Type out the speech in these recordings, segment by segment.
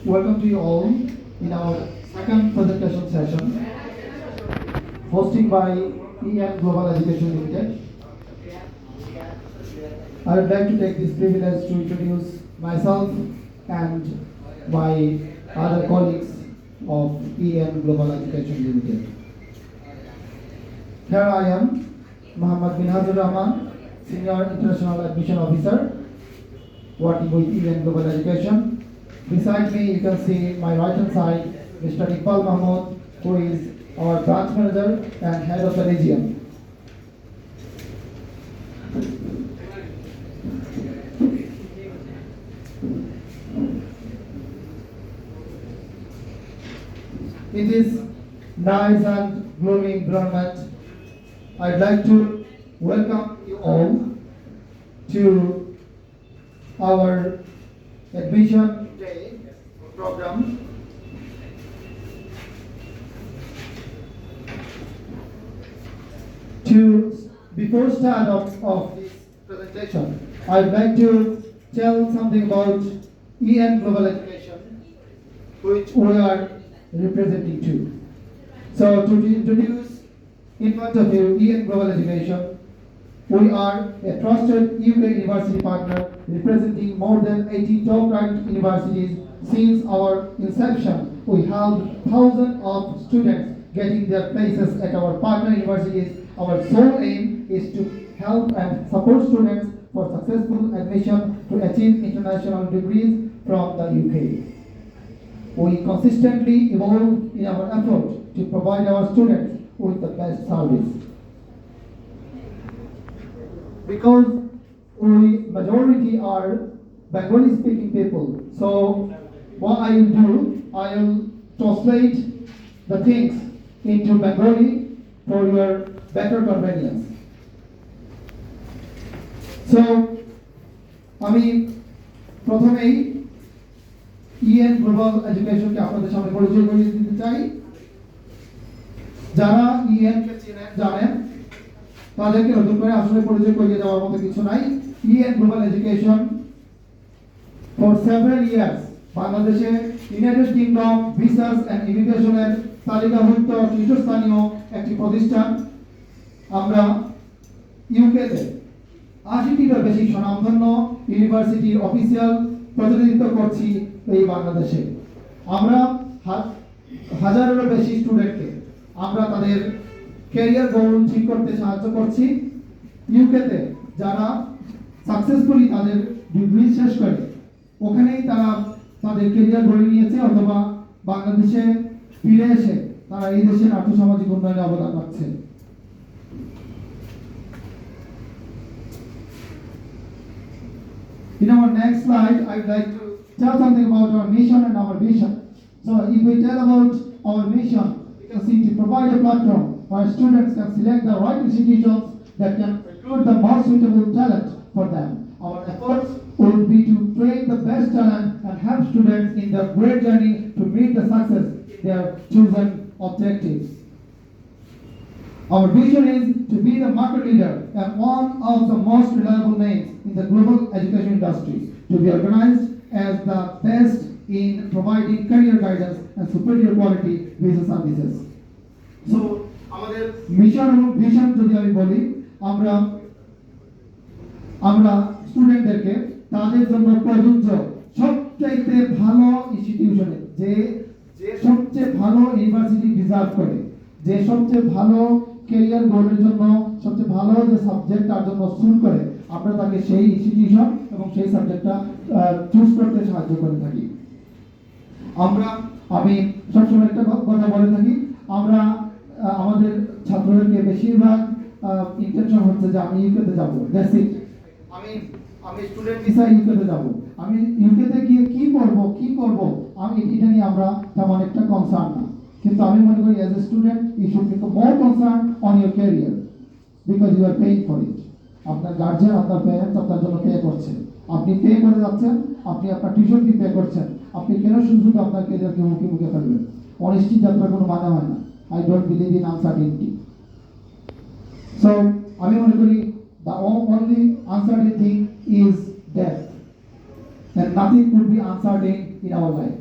Welcome to you all in our second presentation session, hosted by EN Global Education Limited. I would like to take this privilege to introduce myself and my other colleagues of EN Global Education Limited. Here I am, Muhammad Minhajur Rahman, Senior International Admission Officer, working with EN Global Education. Beside me, you can see my right hand side, Mr. Iqbal Mahmood, who is our branch manager and head of the region. In this nice and gloomy environment, I'd like to welcome you all to our admission day program. Before start of this presentation, I'd like to tell something about EN Global Education, which we are representing too. So to introduce in front of you EN Global Education, we are a trusted UK university partner representing more than 80 top-ranked universities. Since our inception, we helped thousands of students getting their places at our partner universities. Our sole aim is to help and support students for successful admission to achieve international degrees from the UK. We consistently evolve in our effort to provide our students with the best service. Because we majority are Bengali speaking people, so what I will do, I will translate the things into Bengali for your better convenience. So আমি প্রথমেই EN Global Education কে আপনাদের সামনে পরিচয় করিয়ে দিতে চাই। যারা EN কে জানেন তাদেরকে নতুন করে আসলে পরিচয় করিয়ে দেওয়ার মতো কিছু নাই। EN Global Education for several years বাংলাদেশে ইউনাইটেড কিংডম ভিসাস এন্ড ইমিগ্রেশনের তালিকাভুক্ত শীর্ষস্থানীয় একটি প্রতিষ্ঠান। আমরা ইউকেতে ৮০টিরও বেশি স্বনামধন্য ইউনিভার্সিটির অফিসিয়াল প্রতিনিধিত্ব করছি এই বাংলাদেশে। আমরা হাজারেরও বেশি স্টুডেন্টকে আমরা তাদের ক্যারিয়ার গোল ঠিক করতে সাহায্য করছি। ইউকেতে যারা সাকসেসফুলি তাদের ডিগ্রি শেষ করে ওখানেই তারা তাদের ক্যারিয়ার গড়ে নিয়েছে অথবা বাংলাদেশে ফিরে এসে তারা এই দেশের আর্থসামাজিক উন্নয়নে অবদান রাখছে। In our next slide, I would like to tell something about our mission and our vision. So if we tell about our mission, we can see to provide a platform where students can select the right institutions that can recruit the most suitable talent for them. Our efforts will be to train the best talent and help students in their great journey to meet the success in their chosen objectives. Our vision is to be the market leader and one of the most reliable names in the global education industry, to be organized as the best in providing career guidance and superior quality visa services. So, আমাদের mission এবং vision যদি আমি বলি, আমরা স্টুডেন্টদেরকে তাদের জন্য প্রযোজ্য সবচেয়ে ভালো ইনস্টিটিউশনে যে সবচেয়ে ভালো ইউনিভার্সিটি ডিজার্ভ করে, যে সবচেয়ে ভালো ক্যারিয়ার গোলের জন্য সবচেয়ে ভালো যে সাবজেক্ট তার জন্য সুট করে আমরা তাকে সেই ইনস্টিটিউশন এবং সেই সাবজেক্টটা চুজ করতে সাহায্য করে থাকি। আমি সবসময় একটা কথা বলে থাকি, আমরা আমাদের ছাত্রদেরকে বেশিরভাগ ইন্টেনশন হচ্ছে যে আমি ইউকেতে যাবো, দ্যাটস ইট। আমি স্টুডেন্ট ভিসা ইউকেতে যাব, আমি ইউকেতে গিয়ে কি করব আমি এটা নিয়ে আমরা তেমন একটা কনসার্ন না। কিন্তু আমি মনে করি as a student you should be more concern on your career because you are paying for it. আপনার গার্জিয়ান, আপনার প্যারেন্টস আপনার জন্য পে করছে, আপনি পে করে যাচ্ছেন, আপনি আপনার টিউশন ফি পে করছেন, আপনি কেন শুধু আপনার ক্যারিয়ারকে মুখে ফেলবেন? অনিশ্চিত যাত্রার কোনো মানে হয় না। I don't believe in uncertainty. So আমি মনে করি the only uncertain thing is death. and nothing could be uncertain in our life.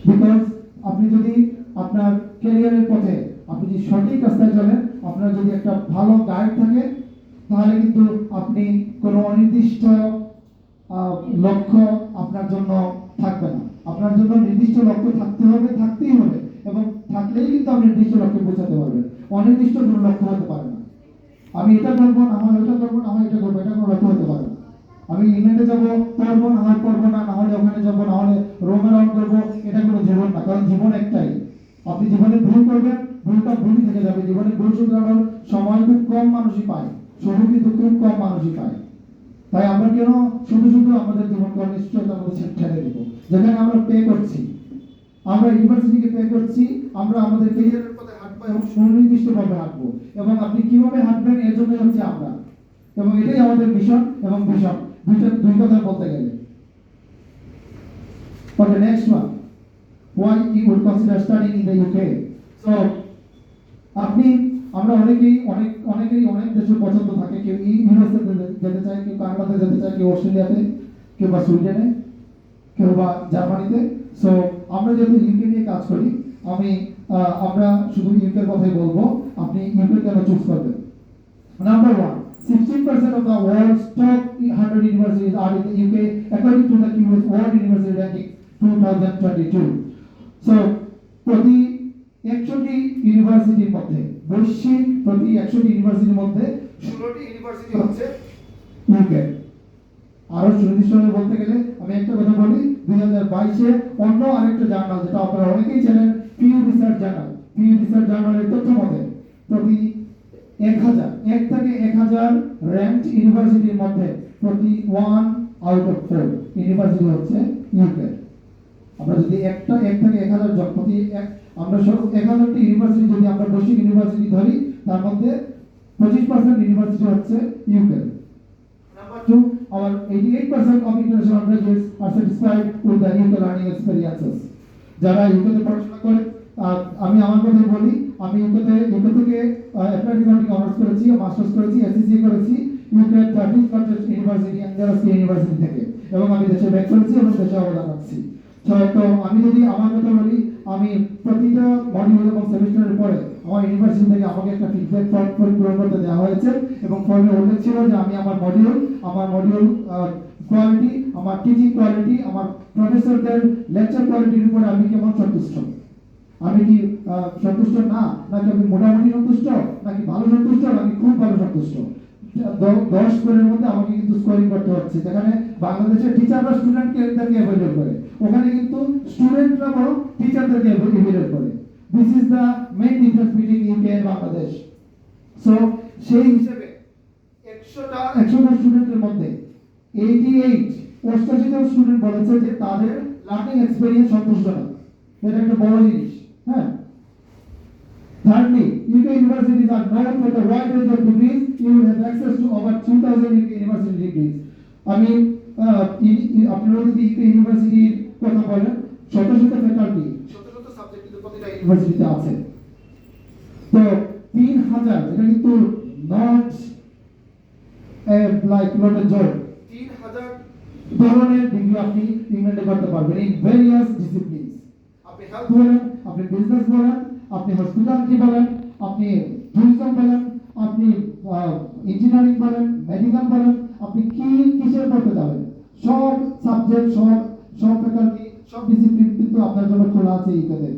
Because আপনি যদি আপনার ক্যারিয়ারের পথে আপনি যদি সঠিক রাস্তায় চলেন, আপনার যদি একটা ভালো গাইড থাকে, তাহলে কিন্তু আপনি কোনো অনির্দিষ্ট লক্ষ্য আপনার জন্য থাকবে না। আপনার জন্য নির্দিষ্ট লক্ষ্য থাকতেই হবে, এবং থাকলেই কিন্তু আপনি নির্দিষ্ট লক্ষ্যে পৌঁছাতে পারবেন। অনির্দিষ্ট কোনো লক্ষ্য হতে পারে না। আমি এটা করবো না হয় ওটা করবো না হয় এটা করবো, এটা কোনো লক্ষ্য হতে পারে না। আমি ইংল্যান্ডে যাবো, পড়বো না হয় পড়বো না, না হলে ওখানে যাবো, না হলে রোম অ্যারাউন্ড করবো, এটা কোনো জীবন না। কারণ জীবন একটাই। আপনি জীবনে ভুল করবেন, ভুলটা ভুলই থেকে যাবে। জীবনে ভুল শুধরানোর সময় খুব কম মানুষই পায়, সুযোগ কিন্তু খুব কম মানুষই পায়। তাই আমরা কেন শুধু আমাদের জীবনকে অনিশ্চয়তার মধ্যে ঠেলে দেব? যেখানে আমরা পে করছি, আমরা ইউনিভার্সিটিকে পে করছি, আমরা আমাদের ক্যারিয়ারের পথে হাঁটবো এবং সুনির্দিষ্টভাবে হাঁটবো, এবং আপনি কিভাবে হাঁটবেন এর জন্য হচ্ছে আমরা, এবং এটাই আমাদের মিশন এবং ভিশন, দুই কথা বলতে গেলে। For the next one, why you would consider studying in the UK? So আমরা অনেকেই অনেক দেশে পছন্দ থাকে। কেউ ইউএসএ যেতে চায়, কেউ কানাডাতে যেতে চায়, কেউ অস্ট্রেলিয়াতে, কেউ বা সুইডেনে, কেউ বা জার্মানিতে। সো আমরা যেহেতু ইউকে নিয়ে কাজ করি, আমরা শুধু ইউকের কথাই বলবো। আপনি ইউকে কেন চুজ করবেন? Number one, 16% of the world's top 100 universities are in the UK according to the QS World University Ranking 2022. So প্রতি 100টি ইউনিভার্সিটির মধ্যে, বৈশ্বিক প্রতি 100টি ইউনিভার্সিটির মধ্যে 16টি ইউনিভার্সিটি হচ্ছে ইউকে। আরো সুনির্দিষ্টভাবে বলতে গেলে আমি একটা কথা বলি, 2022-এ অন্য আরেকটা জার্নাল, যেটা আপনারা অনেকেই জানেন, পিউ রিসার্চ জার্নালের তথ্য মতে প্রতি 1 থেকে 1000 র্যাঙ্কড ইউনিভার্সিটির মধ্যে প্রতি 1 আউট অফ 4 ইউনিভার্সিটি হচ্ছে ইউকে। আমরা যদি 1 থেকে 1000 জন প্রতি আমরা সব 1000টি ইউনিভার্সিটি যদি আমরা বৈশ্বিক ইউনিভার্সিটি ধরি, তার মধ্যে 25% ইউনিভার্সিটি হচ্ছে UK. Number 2, our 88% of international graduates are satisfied with the UK learning experiences. যারা ইউকেতে পড়াশোনা করে, আমি আমার কথা বলি, আমি ইউকে থেকে অ্যাপ্লাইড অ্যাকাউন্টিং অনার্স করেছি, মাস্টার্স করেছি, এসসিসি করেছি UK 30 countries university and university থেকে, এবং আমি দেশে ব্যাক করেছি এবং দেশে অবদান রাখছি। তো আমি যদি আমার কথা বলি, আমি প্রতিটা মডিউল এবং সেমিস্টারের পরে আমার ইউনিভার্সিটি থেকে আমাকে একটা ফিডব্যাক ফর্ম পূরণ করতে দেওয়া হয়েছে, এবং ফর্মে উল্লেখ ছিল যে আমি আমার মডিউল কোয়ালিটি, আমার টিচিং কোয়ালিটি, আমার প্রফেসরদের লেকচার কোয়ালিটির উপরে আমি কেমন সন্তুষ্ট। আমি কি সন্তুষ্ট না, নাকি আমি মোটামুটি সন্তুষ্ট, নাকি ভালো সন্তুষ্ট, নাকি খুব ভালো সন্তুষ্ট? 10 স্কোরের মধ্যে আমাকে কিন্তু স্কোরিং করতে হচ্ছে। যেখানে বাংলাদেশের টিচাররা স্টুডেন্টদেরকে এভালুয়েট করে, ওখানে কিন্তু স্টুডেন্টরা বরং টিচারদেরকে এভালুয়েট করে। This is the main difference between UK and Bangladesh. So সেই হিসেবে 100টা স্টুডেন্টের মধ্যে 88 জন স্টুডেন্ট বলেছে যে তাদের লার্নিং এক্সপেরিয়েন্স সন্তুষ্ট না। এটা একটা বড় জিনিস। হ্যাঁ। Thirdly, UK universities are known for the wide range of degrees. You will have access to over 2000 UK university degrees. আপনারা যদি UK ইউনিভার্সিটির কথা বলেন, শত ফ্যাকাল্টি, শত সাবজেক্ট কিন্তু প্রতিটা ইউনিভার্সিটিতে আছে। তো 3000, এটা কিন্তু not like not a job. 3000 ধরনের ডিগ্রি আপনি ইংল্যান্ডে করতে পারবেন ইন ভেরিয়াস ডিসিপ্লিনস। আপনি হেলথ বলেন, আপনি বিজনেস বলেন, আপনি হসপিটালিটি বলেন, আপনি ট্যুরিজম বলেন, আপনি ইঞ্জিনিয়ারিং বলেন, মেডিকেল বলেন, আপনি কিসের পড়তে যাবেন, সব সাবজেক্ট, সব ফ্যাকাল্টি, সব ডিসিপ্লিন কিন্তু আপনার জন্য খোলা আছে ইউকেতে।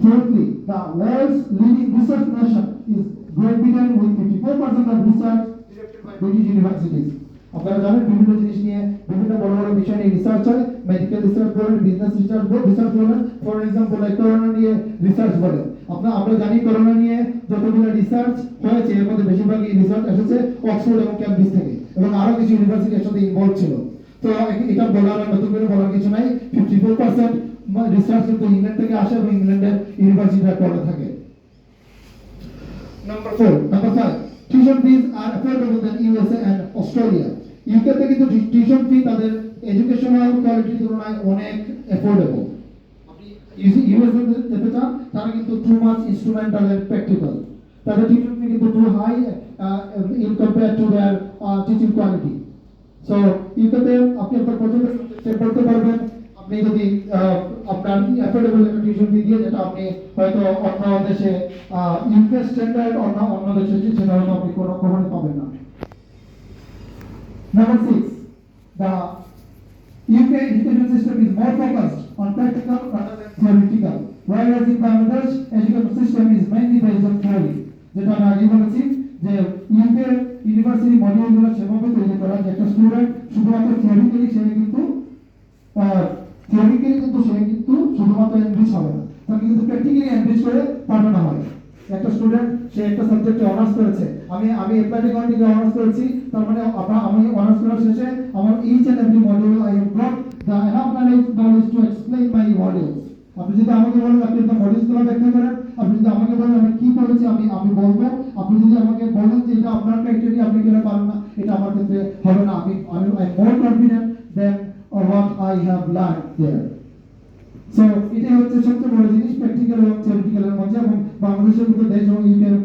Fourthly, the world's leading research nation is Great Britain with 54% of research directed by British universities. আপনারা জানেন বিভিন্ন জিনিস নিয়ে বিভিন্ন বড় বিষয় নিয়ে রিসার্চ হয়, মেডিকেল রিসার্চ বলেন, বিজনেস রিসার্চ বলেন, ফর এক্সাম্পল করোনা নিয়ে রিসার্চ বলেন। আমরা জানি করোনা নিয়ে যতগুলো রিসার্চ হয়েছে এর মধ্যে বেশিরভাগই রিসার্চ এসেছে অক্সফোর্ড এবং ক্যামব্রিজ থেকে, এবং আরো কিছু ইউনিভার্সিটির সাথে ইনভলভ ছিল। তো এটা বলার নতুন করে বলার কিছু নাই। 54% রিসার্চ কিন্তু ইংল্যান্ড থেকে আসে এবং ইংল্যান্ডের ইউনিভার্সিটিরা করে থাকে। Number 5, tuition fees are affordable than USA and Australia. UK তে কিন্তু টিউশন ফি তাদের এডুকেশনাল কোয়ালিটির তুলনায় অনেক অ্যাফোর্ডেবল। আপনি ইউএসএ যেতে চান, তারা কিন্তু too much instrumental and practical. তাদের টিউশন ফি কিন্তু too high in compare to their teaching quality. So ইউকেতে আপনি আপনার পছন্দের সাবজেক্টে পড়তে পারবেন। আপনি যদি আপনার অ্যাফোর্ডেবল একটা টিউশন ফি দিয়ে, যেটা আপনি হয়তো অন্য দেশে ইউকে স্ট্যান্ডার্ড অন্য দেশে সেটা হয়তো আপনি কখনোই পাবেন না। Number 6, the UK education system is more focused on practical rather than theoretical, whereas in Bangladesh education system is mainly based on theory. যেটা আমি আগে বলেছি যে ইউকে ইউনিভার্সিটি মডিউলগুলো সেভাবে তৈরি করা যে একটা স্টুডেন্ট শুধুমাত্র থিওরিক্যালি সে কিন্তু শুধুমাত্র এনরিচ হবে না, তাকে কিন্তু প্র্যাকটিক্যালি এনরিচ করে পড়ানো হয়। একটা স্টুডেন্ট সে একটা সাবজেক্টে অনার্স করেছে, আমি অ্যাপ্লাইড একাউন্টিং অনার্স করেছি, তার মানে আমি অনার্স করার শেষে আমার each and every module I have got the enough knowledge to explain my modules. আপনি যদি আমাকে বলেন আপনি আপনার মডিউলসগুলো ব্যাখ্যা করেন, আপনি যদি আমাকে বলেন আমি কি করেছি আমি বলবো, আপনি যদি আমাকে বলেন যে এটা আপনার ক্রাইটেরিয়া আপনি কেন পারেন না, এটা আমার ক্ষেত্রে হবে না। আমি more confident then what I have learned there. So এটা হচ্ছে সবচেয়ে বড় জিনিস প্র্যাকটিক্যাল এবং থিওরিটিক্যালের মধ্যে, এবং বাংলাদেশের মতো দেশ এবং ইউকের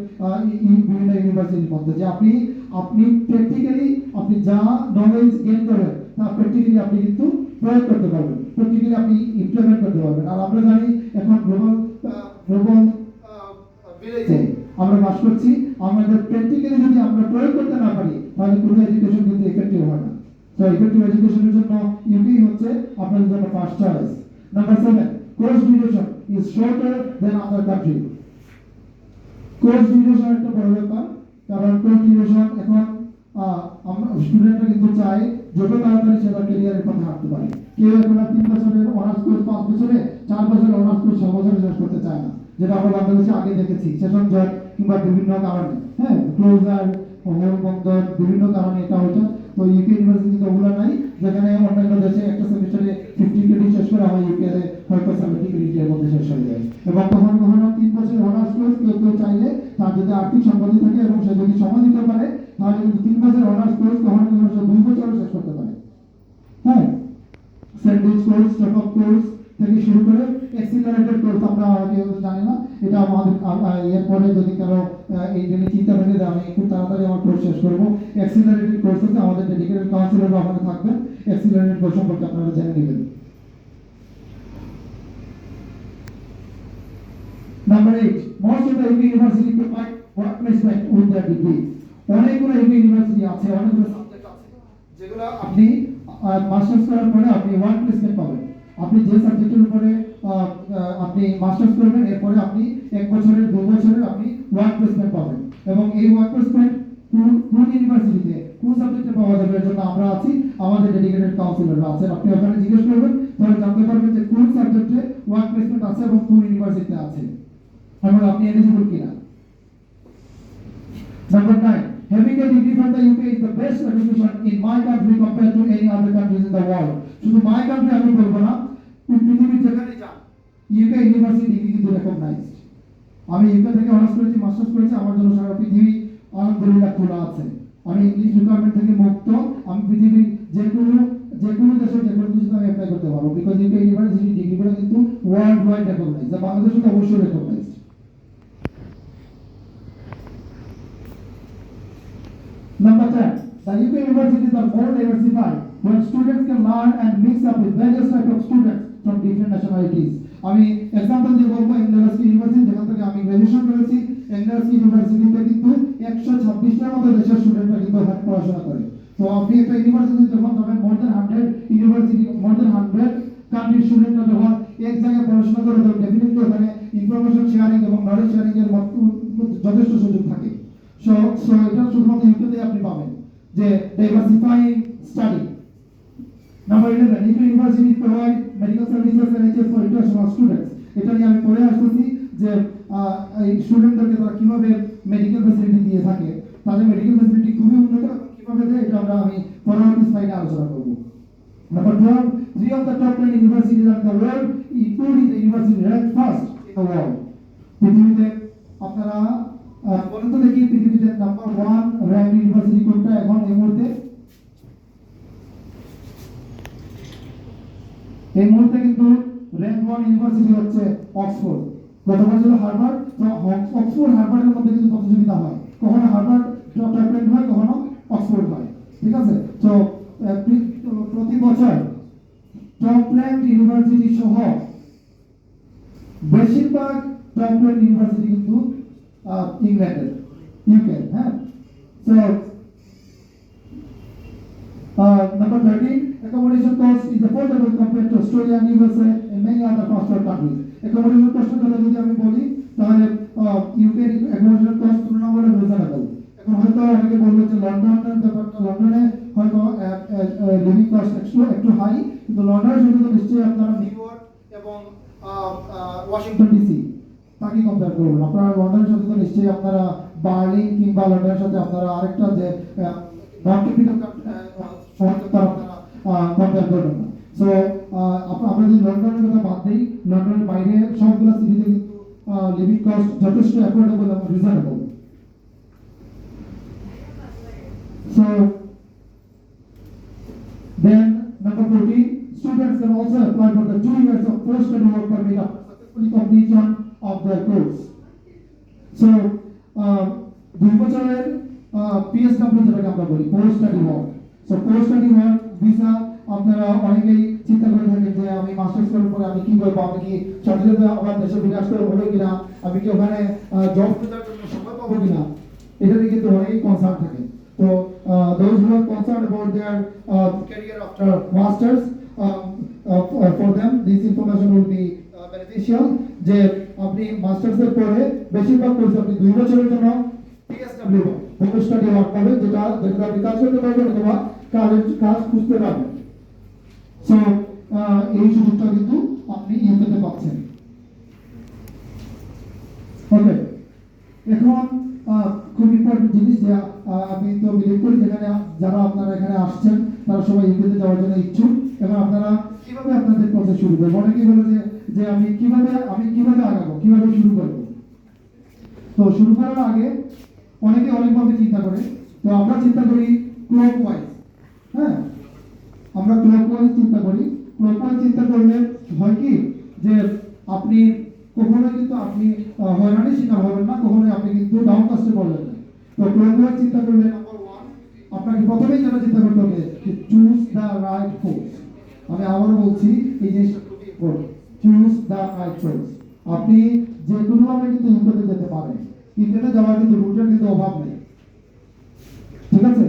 বিভিন্ন ইউনিভার্সিটির মধ্যে যে আপনি প্র্যাকটিক্যালি আপনি যা নলেজ গেইন করেন তা প্র্যাকটিক্যালি আপনি কিন্তু প্রয়োগ করতে পারবেন, প্র্যাকটিক্যালি আপনি ইমপ্লিমেন্ট করতে পারবেন। আর আমরা জানি এখন গ্লোবাল ভিলেজে আমরা বাস করছি, আমাদের প্র্যাকটিক্যালি যদি আমরা প্রয়োগ করতে না পারি তাহলে কোনো এডুকেশন কিন্তু এফেক্টিভ হয় না। So effective education এর জন্য ইউকে হচ্ছে আপনাদের জন্য first choice. Number 7, course duration is shorter than other country. Course duration একটা বড় ব্যাপার, কারণ কোর্স ডিউরেশন এখন আমরা স্টুডেন্টরা কিন্তু চায় যত তাড়াতাড়ি সে তার ক্যারিয়ারের পথে হাঁটতে পারে। কেউ এখন 3 বছরের অনার্স কোর্স 5 বছরে, 4 বছরের অনার্স কোর্স 6 বছরে শেষ করতে চায় না, যেটা আমরা বাংলাদেশে আগে দেখেছি সেশন জট কিংবা বিভিন্ন কারণে, হ্যাঁ ক্লোজার বন্ধন বিভিন্ন কারণে এটা হতো। তো ইউকে ইউনিভার্সিটিতে ওগুলো নাই, যেখানে অন্যান্য দেশে একটা সেমিস্টারে 50 ক্রেডিট শেষ করে আমার ইউকে হয়তো 70 ক্রেডিটের মধ্যে শেষ হয়ে যায়। এবং কখনো কখনো 3 বছরের অনার্স কোর্স কেউ চাইলে তার যদি আর্থিক সম্পত্তি থাকে এবং সে যদি সময় দিতে পারে তাহলে কিন্তু 3 বছরের অনার্স কোর্স কখনো কখনো 2 বছরে শেষ করতে পারে। হ্যাঁ, sandwich course, stop up course থেকে শুরু করে এক্সিলারেটেড কোর্স আমরা কেউ জানি না, এটা আমাদের এরপরে যদি কারো এই জন্য চিন্তা থাকে যে আমি খুব তাড়াতাড়ি আমার কোর্স শেষ করবো, এক্সিলারেটেড কোর্স আছে, আমাদের ডেডিকেটেড কাউন্সিলর ওখানে থাকবেন, এক্সিলারেটেড কোর্স সম্পর্কে আপনারা জেনে নেবেন। Number 8, most of the UK university provide work placement with their degree. অনেকগুলো UK ইউনিভার্সিটি আছে, অনেকগুলো সাবজেক্ট আছে যেগুলো আপনি মাস্টার্স করার পরে আপনি ওয়ার্ক প্লেসমেন্ট পাবেন। আপনি যে সাবজেক্টের উপরে আপনি মাস্টার্স করবেন এরপরে আপনি 1 বছরের 2 বছরের আপনি ওয়ার্ক প্লেসমেন্ট পাবেন, এবং এই ওয়ার্ক প্লেসমেন্ট কোন ইউনিভার্সিটিতে কোন সাবজেক্টে পাওয়া যাবে এর জন্য আমরা আছি, আমাদের ডেডিকেটেড কাউন্সিলররা আছেন। আপনি ওখানে জিজ্ঞেস করবেন, তাহলে জানতে পারবেন যে কোন সাবজেক্টে ওয়ার্ক প্লেসমেন্ট আছে এবং কোন ইউনিভার্সিটিতে আছে এবং আপনি এলিজিবল কিনা। Number 9, having a degree from the UK is the best education in my country compared to any other countries in the world. শুধু my country আমি বলবো না, পৃথিবীর যেখানে যান UK ইউনিভার্সিটি ডিগ্রি কিন্তু রেকগনাইজড। আমি ইউকে থেকে অনার্স করেছি, মাস্টার্স করেছি, আমার জন্য সারা পৃথিবী আলহামদুলিল্লাহ খোলা আছে। আমি ইংলিশ রিকোয়ারমেন্ট থেকে মুক্ত, আমি পৃথিবীর যে কোনো দেশে যে কোনো কিছুতে আমি অ্যাপ্লাই করতে পারবো, বিকজ ইউকে ইউনিভার্সিটি ডিগ্রিগুলো কিন্তু ওয়ার্ল্ড ওয়াইড রেকগনাইজড, বাংলাদেশে তো অবশ্যই recognized. Number 10, the UK universities are more diversified, where students can learn and mix up with various types of students from different nationalities. আমি एग्जांपल দিয়ে বলবো English university যেখান থেকে আমি গ্র্যাজুয়েশন করেছি, ইংলিশ ইউনিভার্সিটিতে কিন্তু 126টার মতো দেশের স্টুডেন্টরা কিন্তু ওখানে পড়াশোনা করে। তো আপনি একটা ইউনিভার্সিটি যখন যাবেন মোর দ্যান 100 কান্ট্রি স্টুডেন্টরা যখন এক জায়গায় পড়াশোনা করে তখন ডেফিনেটলি ওখানে ইনফরমেশন শেয়ারিং এবং নলেজ শেয়ারিং এর যথেষ্ট সুযোগ থাকে। সো এটা শুধুমাত্র ইউকেতে আপনি পাবেন যে ডাইভার্সিফাইং study. Number 11, UK universities provide medical services and NHS for international students. এটা নিয়ে আমি পড়ে আসতেছি যে এই স্টুডেন্টদেরকে তারা কিভাবে মেডিকেল ফ্যাসিলিটি দিয়ে থাকে, তাদের মেডিকেল ফ্যাসিলিটি খুবই উন্নত এবং কিভাবে দেয় এটা আমি পরবর্তী স্লাইডে আলোচনা করব। Number 12, 3 of the top 10 universities in the world, including the university ranked first in the world. পৃথিবীতে আপনারা বলেন তো দেখি পৃথিবীতে নাম্বার 1 র্যাঙ্ক ইউনিভার্সিটি কোনটা এখন এই মুহূর্তে? এই মুহূর্তে কিন্তু র্যাঙ্ক 1 ইউনিভার্সিটি হচ্ছে অক্সফোর্ড। গতবার ছিল হার্ভার্ড, তো অক্সফোর্ড হার্ভার্ডের মধ্যে কিন্তু প্রতিযোগিতা হয়, কখনো হার্ভার্ড টপ র্যাঙ্ক হয়, কখনো অক্সফোর্ড হয়, ঠিক আছে? তো র্যাঙ্ক ইউনিভার্সিটি সহ বেশিরভাগ টপ র্যাঙ্ক ইউনিভার্সিটি কিন্তু ইংল্যান্ডের, ইউকে, হ্যাঁ। So number 13, accommodation cost is affordable compared to Australia and USA and many other first-world countries. Accommodation cost কথা যদি আমি বলি তাহলে ইউকে accommodation cost তুলনামূলক রিজনেবল। এখন হয়তো অনেকে বলবে যে লন্ডনের ব্যাপারটা, লন্ডনে হয়তো লিভিং কস্ট একটু হাই, কিন্তু লন্ডনের সাথে তো নিশ্চয়ই আপনারা নিউ ইয়র্ক এবং ওয়াশিংটন ডিসি তাকে কম্পেয়ার করবেন। আপনারা লন্ডনের সাথে তো নিশ্চয়ই আপনারা বার্লিন কিংবা লন্ডনের সাথে আপনারা আরেকটা যে নন ক্যাপিটাল শহরকে তারা কম্পেয়ার করবেন না। সো আমরা যদি লন্ডনের কথা বাদ দিই, লন্ডনের বাইরে সবগুলো সিটিতে কিন্তু লিভিং কস্ট যথেষ্ট অ্যাফোর্ডেবল এবং reasonable. So then number 14, students can also apply for the 2 years of post-study work permit after successfully completion of their course. So 2 বছরের PSW যেটাকে আমরা বলি post study work. So post study work visa আপনারা অনেকেই চিন্তা করে থাকেন যে আমি মাস্টার্স করার পরে আমি কি করব, আমি কি সাথে সাথে আমার দেশে ফিরে আসতে হবে কিনা, আমি কি ওখানে জব খোঁজার জন্য সময় পাবো কিনা, এটা নিয়ে কিন্তু অনেকেই কনসার্ন থাকে। তো those who are concerned about their career after masters, for them this information will be beneficial যে আপনি মাস্টার্স এর পরে বেশিরভাগ কোর্স আপনি 2 বছরের জন্য PSW পোস্ট স্টাডি ওয়ার্ক পাবেন, যেটা আপনি কাজ করতে পারবেন অথবা কাজ খুঁজতে পারবেন। সো এই সুযোগটা কিন্তু আপনি ইউকেতে পাচ্ছেন। ওকে, এখন খুব ইম্পর্টেন্ট জিনিস যে আমি তো বিলিভ করি যেখানে যারা আপনারা এখানে আসছেন তারা সবাই ইউকেতে যাওয়ার জন্য ইচ্ছুক। এবং আপনারা কিভাবে আপনাদের প্রসেস শুরু করবেন, অনেকেই বলে যে আমি কিভাবে আগাবো, কিভাবে শুরু করব। তো শুরু করার আগে অনেকে অনেকভাবে চিন্তা করে। তো আমরা চিন্তা করি ক্লকওয়াইজ, হ্যাঁ, আমরা ক্লকওয়াইজ চিন্তা করি। ক্লকওয়াইজ চিন্তা করলে হয় কি যে আপনি কখনোই কিন্তু আপনি হয়রানির শিকার হবেন না, কখনোই আপনি কিন্তু ডাউন কাস্টে পড়বেন না। তো ক্লকওয়াইজ চিন্তা করলে নাম্বার 1 আপনাকে প্রথমেই যেটা চিন্তা করতে হবে যে চুজ দ্য রাইট কোর্স। আমি আবারও বলছি এই জিনিসটা খুবই important, choose the right course. আপনি যে কোনোভাবে কিন্তু ইউকেতে যেতে পারেন, ইউকেতে যাওয়ার কিন্তু রুটের কিন্তু অভাব নেই, ঠিক আছে।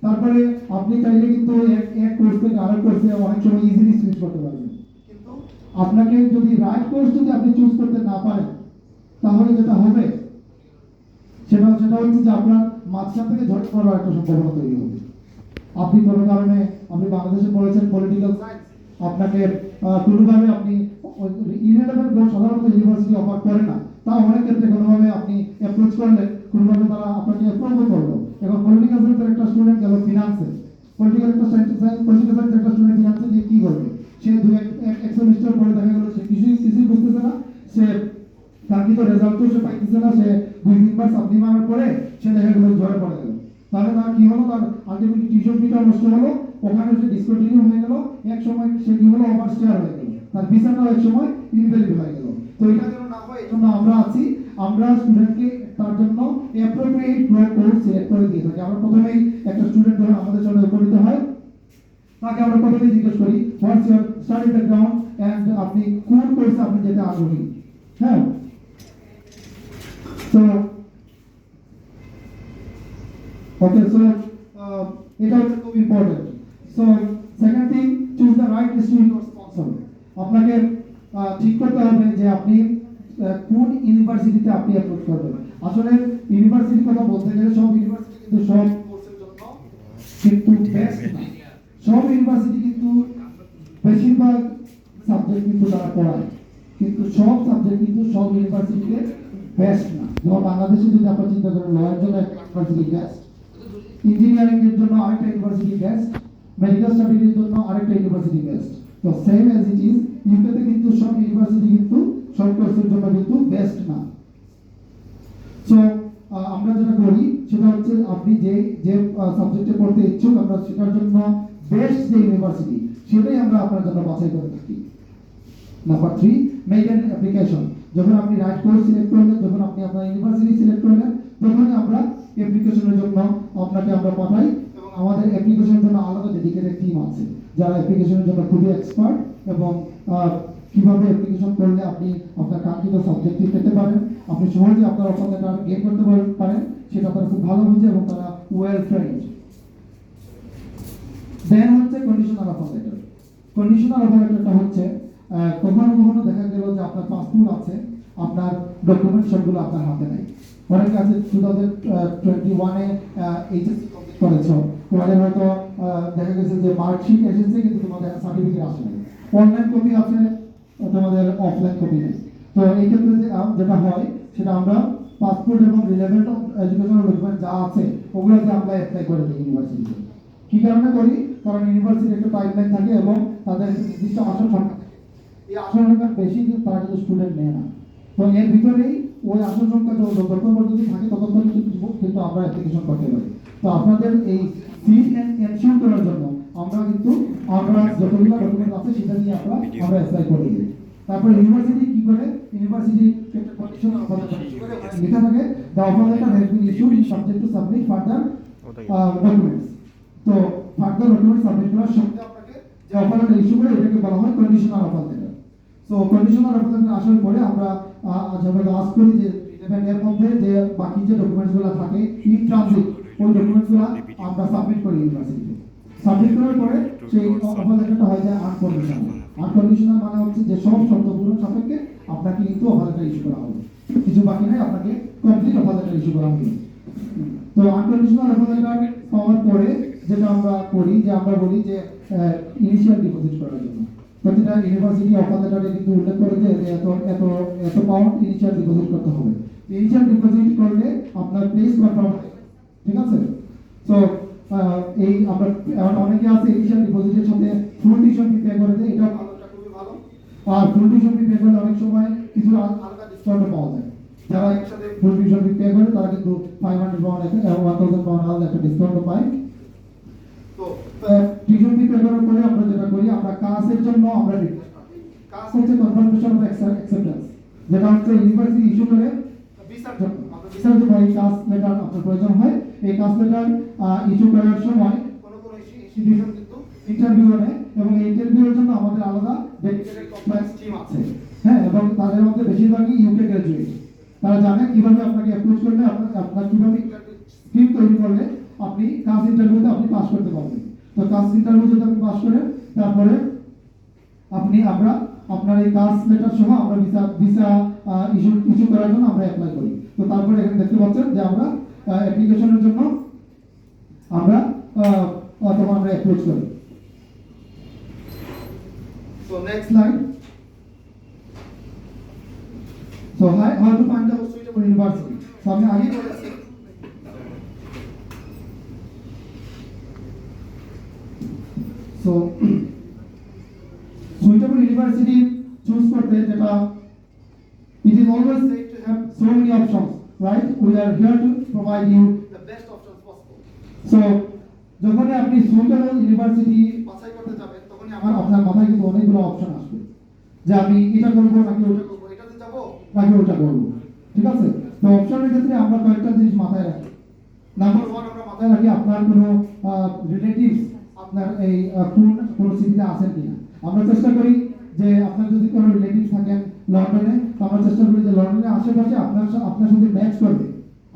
তারপরে আপনি চাইলে কিন্তু এক কোর্স থেকে আরেক কোর্সে অনেক সময় ইজিলি সুইচ করতে পারবেন। কিন্তু আপনাকে যদি রাইট কোর্স যদি আপনি চুজ করতে না পারেন তাহলে যেটা হবে সেটা হচ্ছে যে আপনার মাঝখান থেকে ঝরে পড়ার একটা সম্ভাবনা তৈরি হবে। আপনি কোনো কারণে আপনি বাংলাদেশে পড়েছেন পলিটিক্যাল সায়েন্স, আপনাকে কোনোভাবে আপনি ইলেভেন সাধারণত ইউনিভার্সিটি অফার করে না, তা অনেক ক্ষেত্রে কোনোভাবে আপনি অ্যাপ্রোচ করলে কোনোভাবে তারা আপনাকে অ্যাপ্রুভ করলো। এখন পলিটিক্যাল সায়েন্সের একটা স্টুডেন্ট গেল ফিনান্সে, পলিটিক্যাল সায়েন্স একটা স্টুডেন্ট ফিনান্সে গিয়ে কি করবে, সে এক সেমিস্টার পরে দেখা গেল সে কিছুই বুঝতেছে না, সে কাঙ্ক্ষিত রেজাল্টও সে পাইতেছে না, সে 2-3 বার সাপ্লি মারার পরে সে দেখা গেল ঝরে পড়ে গেল। তাহলে তার কি হলো, তার আলটিমেটলি টিউশন ফিটা নষ্ট হলো, ওখানে সে ডিসকন্টিনিউ হয়ে গেল, এক সময় সে কি হলো ওভার স্টেয়ার হয়ে গেল, তার ভিসাটাও এক সময় ইনভ্যালিড হয়ে গেল। তো এটা যেন না হয় এজন্য আমরা আছি, আমরা স্টুডেন্টকে তার জন্য অ্যাপ্রোপ্রিয়েট কোর্স সিলেক্ট করে দিয়ে থাকি। আমরা প্রথমেই একটা স্টুডেন্ট যখন আমাদের জন্য উপনীত হয় তাকে আমরা প্রথমেই জিজ্ঞেস করি what's your study background and আপনি কোন কোর্সে আপনি যেতে আগ্রহী। হ্যাঁ, তো ওকে, সো এটা হচ্ছে খুব important. So second thing, choose the right institute or sponsor. আপনাকে ঠিক করতে হবে যে আপনি কোন ইউনিভার্সিটিতে আপনি অ্যাপ্রোচ করবেন। আসলে ইউনিভার্সিটির কথা বলতে গেলে সব ইউনিভার্সিটি কিন্তু সব কোর্সের জন্য কিন্তু বেস্ট না। সব ইউনিভার্সিটি কিন্তু বেশিরভাগ সাবজেক্ট কিন্তু তারা পড়ায়, কিন্তু সব সাবজেক্ট কিন্তু সব ইউনিভার্সিটিতে বেস্ট না। যেমন বাংলাদেশে যদি আপনারা চিন্তা করেন লয়ের জন্য একটা ইউনিভার্সিটি বেস্ট, ইঞ্জিনিয়ারিং এর জন্য আরেকটা ইউনিভার্সিটি বেস্ট, মেডিকেল স্টাডিজের জন্য আরেকটা ইউনিভার্সিটি বেস্ট। তো সেম অ্যাজ ইট ইজ ইউকেতে কিন্তু সব ইউনিভার্সিটি কিন্তু সব কোর্সের জন্য কিন্তু বেস্ট না। সো আমরা যেটা করি সেটা হচ্ছে আপনি যে সাবজেক্টে পড়তে ইচ্ছুক আমরা সেটার জন্য বেস্ট যে ইউনিভার্সিটি সেটাই আমরা আপনার জন্য বাছাই করে থাকি। Number 3, make an application. যখন আপনি রাইট কোর্স সিলেক্ট করলেন, যখন আপনি আপনার ইউনিভার্সিটি সিলেক্ট করলেন, তখনই আমরা অ্যাপ্লিকেশনের জন্য আপনাকে আমরা পাঠাই এবং আমাদের অ্যাপ্লিকেশনের জন্য আলাদা ডেডিকেটেড টিম আছে যারা অ্যাপ্লিকেশনের জন্য খুবই এক্সপার্ট এবং কিভাবে অ্যাপ্লিকেশন করলে আপনি আপনার কাঙ্ক্ষিত সাবজেক্টটি পেতে পারেন, আপনি সহজে আপনার অফার লেটার গেট করতে পারেন, সেটা তারা খুব ভালো বুঝে এবং তারা ওয়েল ট্রেন্ড। দেন হচ্ছে conditional offer letter. Conditional offer লেটারটা হচ্ছে কখনো কখনো দেখা গেল যে আপনার পাসপোর্ট আছে, আপনার ডকুমেন্ট সবগুলো আপনার হাতে নাই। অনেকে আছে 2021-এ এইচএসসি কমপ্লিট করেছো, তোমাদের হয়তো দেখা গেছে যে মার্কশিট এসেছে কিন্তু তোমাদের সার্টিফিকেট আসে নাই, অনলাইন কপি আছে, তোমাদের অফলাইন কপি নেই। তো এই ক্ষেত্রে যেটা হয় সেটা আমরা পাসপোর্ট এবং রিলেভেন্ট এডুকেশনাল ডকুমেন্ট যা আছে ওগুলোতে আমরা অ্যাপ্লাই করে দিই ইউনিভার্সিটিতে। কি কারণে করি? কারণ ইউনিভার্সিটির একটা পাইপলাইন থাকে এবং তাদের নির্দিষ্ট আসন সংখ্যা থাকে। এই আসন সংখ্যা বেশি কিন্তু তারা কিন্তু স্টুডেন্ট নেয় না। তো এর ভিতরেই ওই আসন সংখ্যা যতক্ষণ পর্যন্ত থাকে ততক্ষণ কিন্তু আমরা অ্যাপ্লিকেশন করতে পারি। তো আপনাদের এই সিট এনশিওর করার জন্য আমরা যতগুলো ডকুমেন্ট আছে সেটা দিয়ে আমরা অ্যাপ্লাই করে দিই। তারপর ইউনিভার্সিটি কি করে? ইউনিভার্সিটি একটা কন্ডিশনাল অফার লেটার করে লেখা থাকে, the offer letter has been issued in subject to submit further documents. তো ফার্দার ডকুমেন্ট সাবমিট করার সঙ্গে আপনাকে যে অফার লেটার ইস্যু করে এটাকে বলা হয় conditional offer letter. So conditional offer letter আসার পরে আমরা যেভাবে আজ করি যে এর মধ্যে যে বাকি যে ডকুমেন্টসগুলো থাকে ইন ট্রানজিট ওই ডকুমেন্টসগুলো আমরা সাবমিট করি ইউনিভার্সিটিতে। সাবমিট করার পরে সেই অফার লেটারটা হয় যায় আনকন্ডিশনাল। আনকন্ডিশনাল মানে হচ্ছে যে সব শর্ত পূরণ সাপেক্ষে আপনাকে কিন্তু অফার লেটার ইস্যু করা হবে, কিছু বাকি নাই, আপনাকে কমপ্লিট অফার লেটার ইস্যু করা হবে। তো আনকন্ডিশনাল অফার লেটার পাওয়ার পরে যেটা আমরা করি যে আমরা বলি যে ইনিশিয়াল ডিপোজিট করার জন্য প্রতিটা ইউনিভার্সিটি অফার লেটারে কিন্তু উল্লেখ করে যে এত পাউন্ড ইনিশিয়াল ডিপোজিট করতে হবে। ইনিশিয়াল ডিপোজিট করলে আপনার প্লেস কনফার্ম হয়, ঠিক আছে? তো এই আমরা অনেকে আছে ইনিশিয়াল ডিপোজিটের সাথে ফুল টিউশন ফি পে করে দেয়, এটা ভালো, এটা খুবই ভালো। আর ফুল টিউশন ফি পে করলে অনেক সময় কিছু আলাদা ডিসকাউন্ট পাওয়া যায়। যারা একসাথে ফুল টিউশন ফি পে করে তারা কিন্তু 500 পাউন্ড 1000 পাউন্ড আলাদা একটা ডিসকাউন্ট পায়। তো টিউশন ফি পে করার পরে আমরা যেটা করি, আমরা কাজের জন্য আমরা কাজ হচ্ছে কনফার্মেশন অফ অ্যাকসেপ্টেন্স, যেটা হচ্ছে ইউনিভার্সিটি ইস্যু করে ভিসার জন্য। আমরা ভিসার জন্য এই কাজ লেটার আপনার প্রয়োজন হয়। এই কাজ লেটার ইস্যু করার সময় কোনো ইনস্টিটিউশন কিন্তু ইন্টারভিউ নেয় এবং এই ইন্টারভিউর জন্য আমাদের আলাদা ডেডিকেটেড কমপ্লায়েন্স টিম আছে। হ্যাঁ, এবং তাদের মধ্যে বেশিরভাগই ইউকে গ্র্যাজুয়েট। তারা জানে কিভাবে আপনাকে অ্যাপ্রোচ করলে, আপনার কিভাবে স্কিম তৈরি করলে আপনি কাজ ইন্টারভিউতে আপনি পাস করতে পারবেন। তো কাজ ইন্টারভিউ যদি আপনি পাস করেন তারপরে আমরা আপনার এই কাজ লেটার সহ আমরা ভিসা ইস্যু করার জন্য আমরা অ্যাপ্লাই করি। তো তারপরে এখানে দেখতে পাচ্ছেন যে আমরা অ্যাপ্লিকেশনের জন্য আমরা তখন আমরা অ্যাপ্রোচ করি। So next slide. So how to find the suitable university. So আমি আগেই বলেছি so suitable university choose করতে যেটা it is always safe to have so many options, right? We are here to provide you the best options possible. So যখন আপনি suitable university বাছাই করতে যাবেন তখন আপনার মাথায় কিন্তু অনেকগুলো অপশন আসবে যে আমি এটা করব নাকি ওটা করব, এটাতে যাব নাকি ওটা করব, ঠিক আছে? তো অপশনের ক্ষেত্রে আমরা কয়েকটা জিনিস মাথায় রাখি। নাম্বার 1 আমরা মাথায় রাখি আপনার কোনো রিলেটিভস আপনার এই কোন সিটিতে আছেন কিনা। আমরা চেষ্টা করি যে আপনার যদি কোনো রিলেটিভ থাকেন লন্ডনে, তো আমরা চেষ্টা করি যে লন্ডনের আশেপাশে আপনার সাথে ম্যাচ করবে,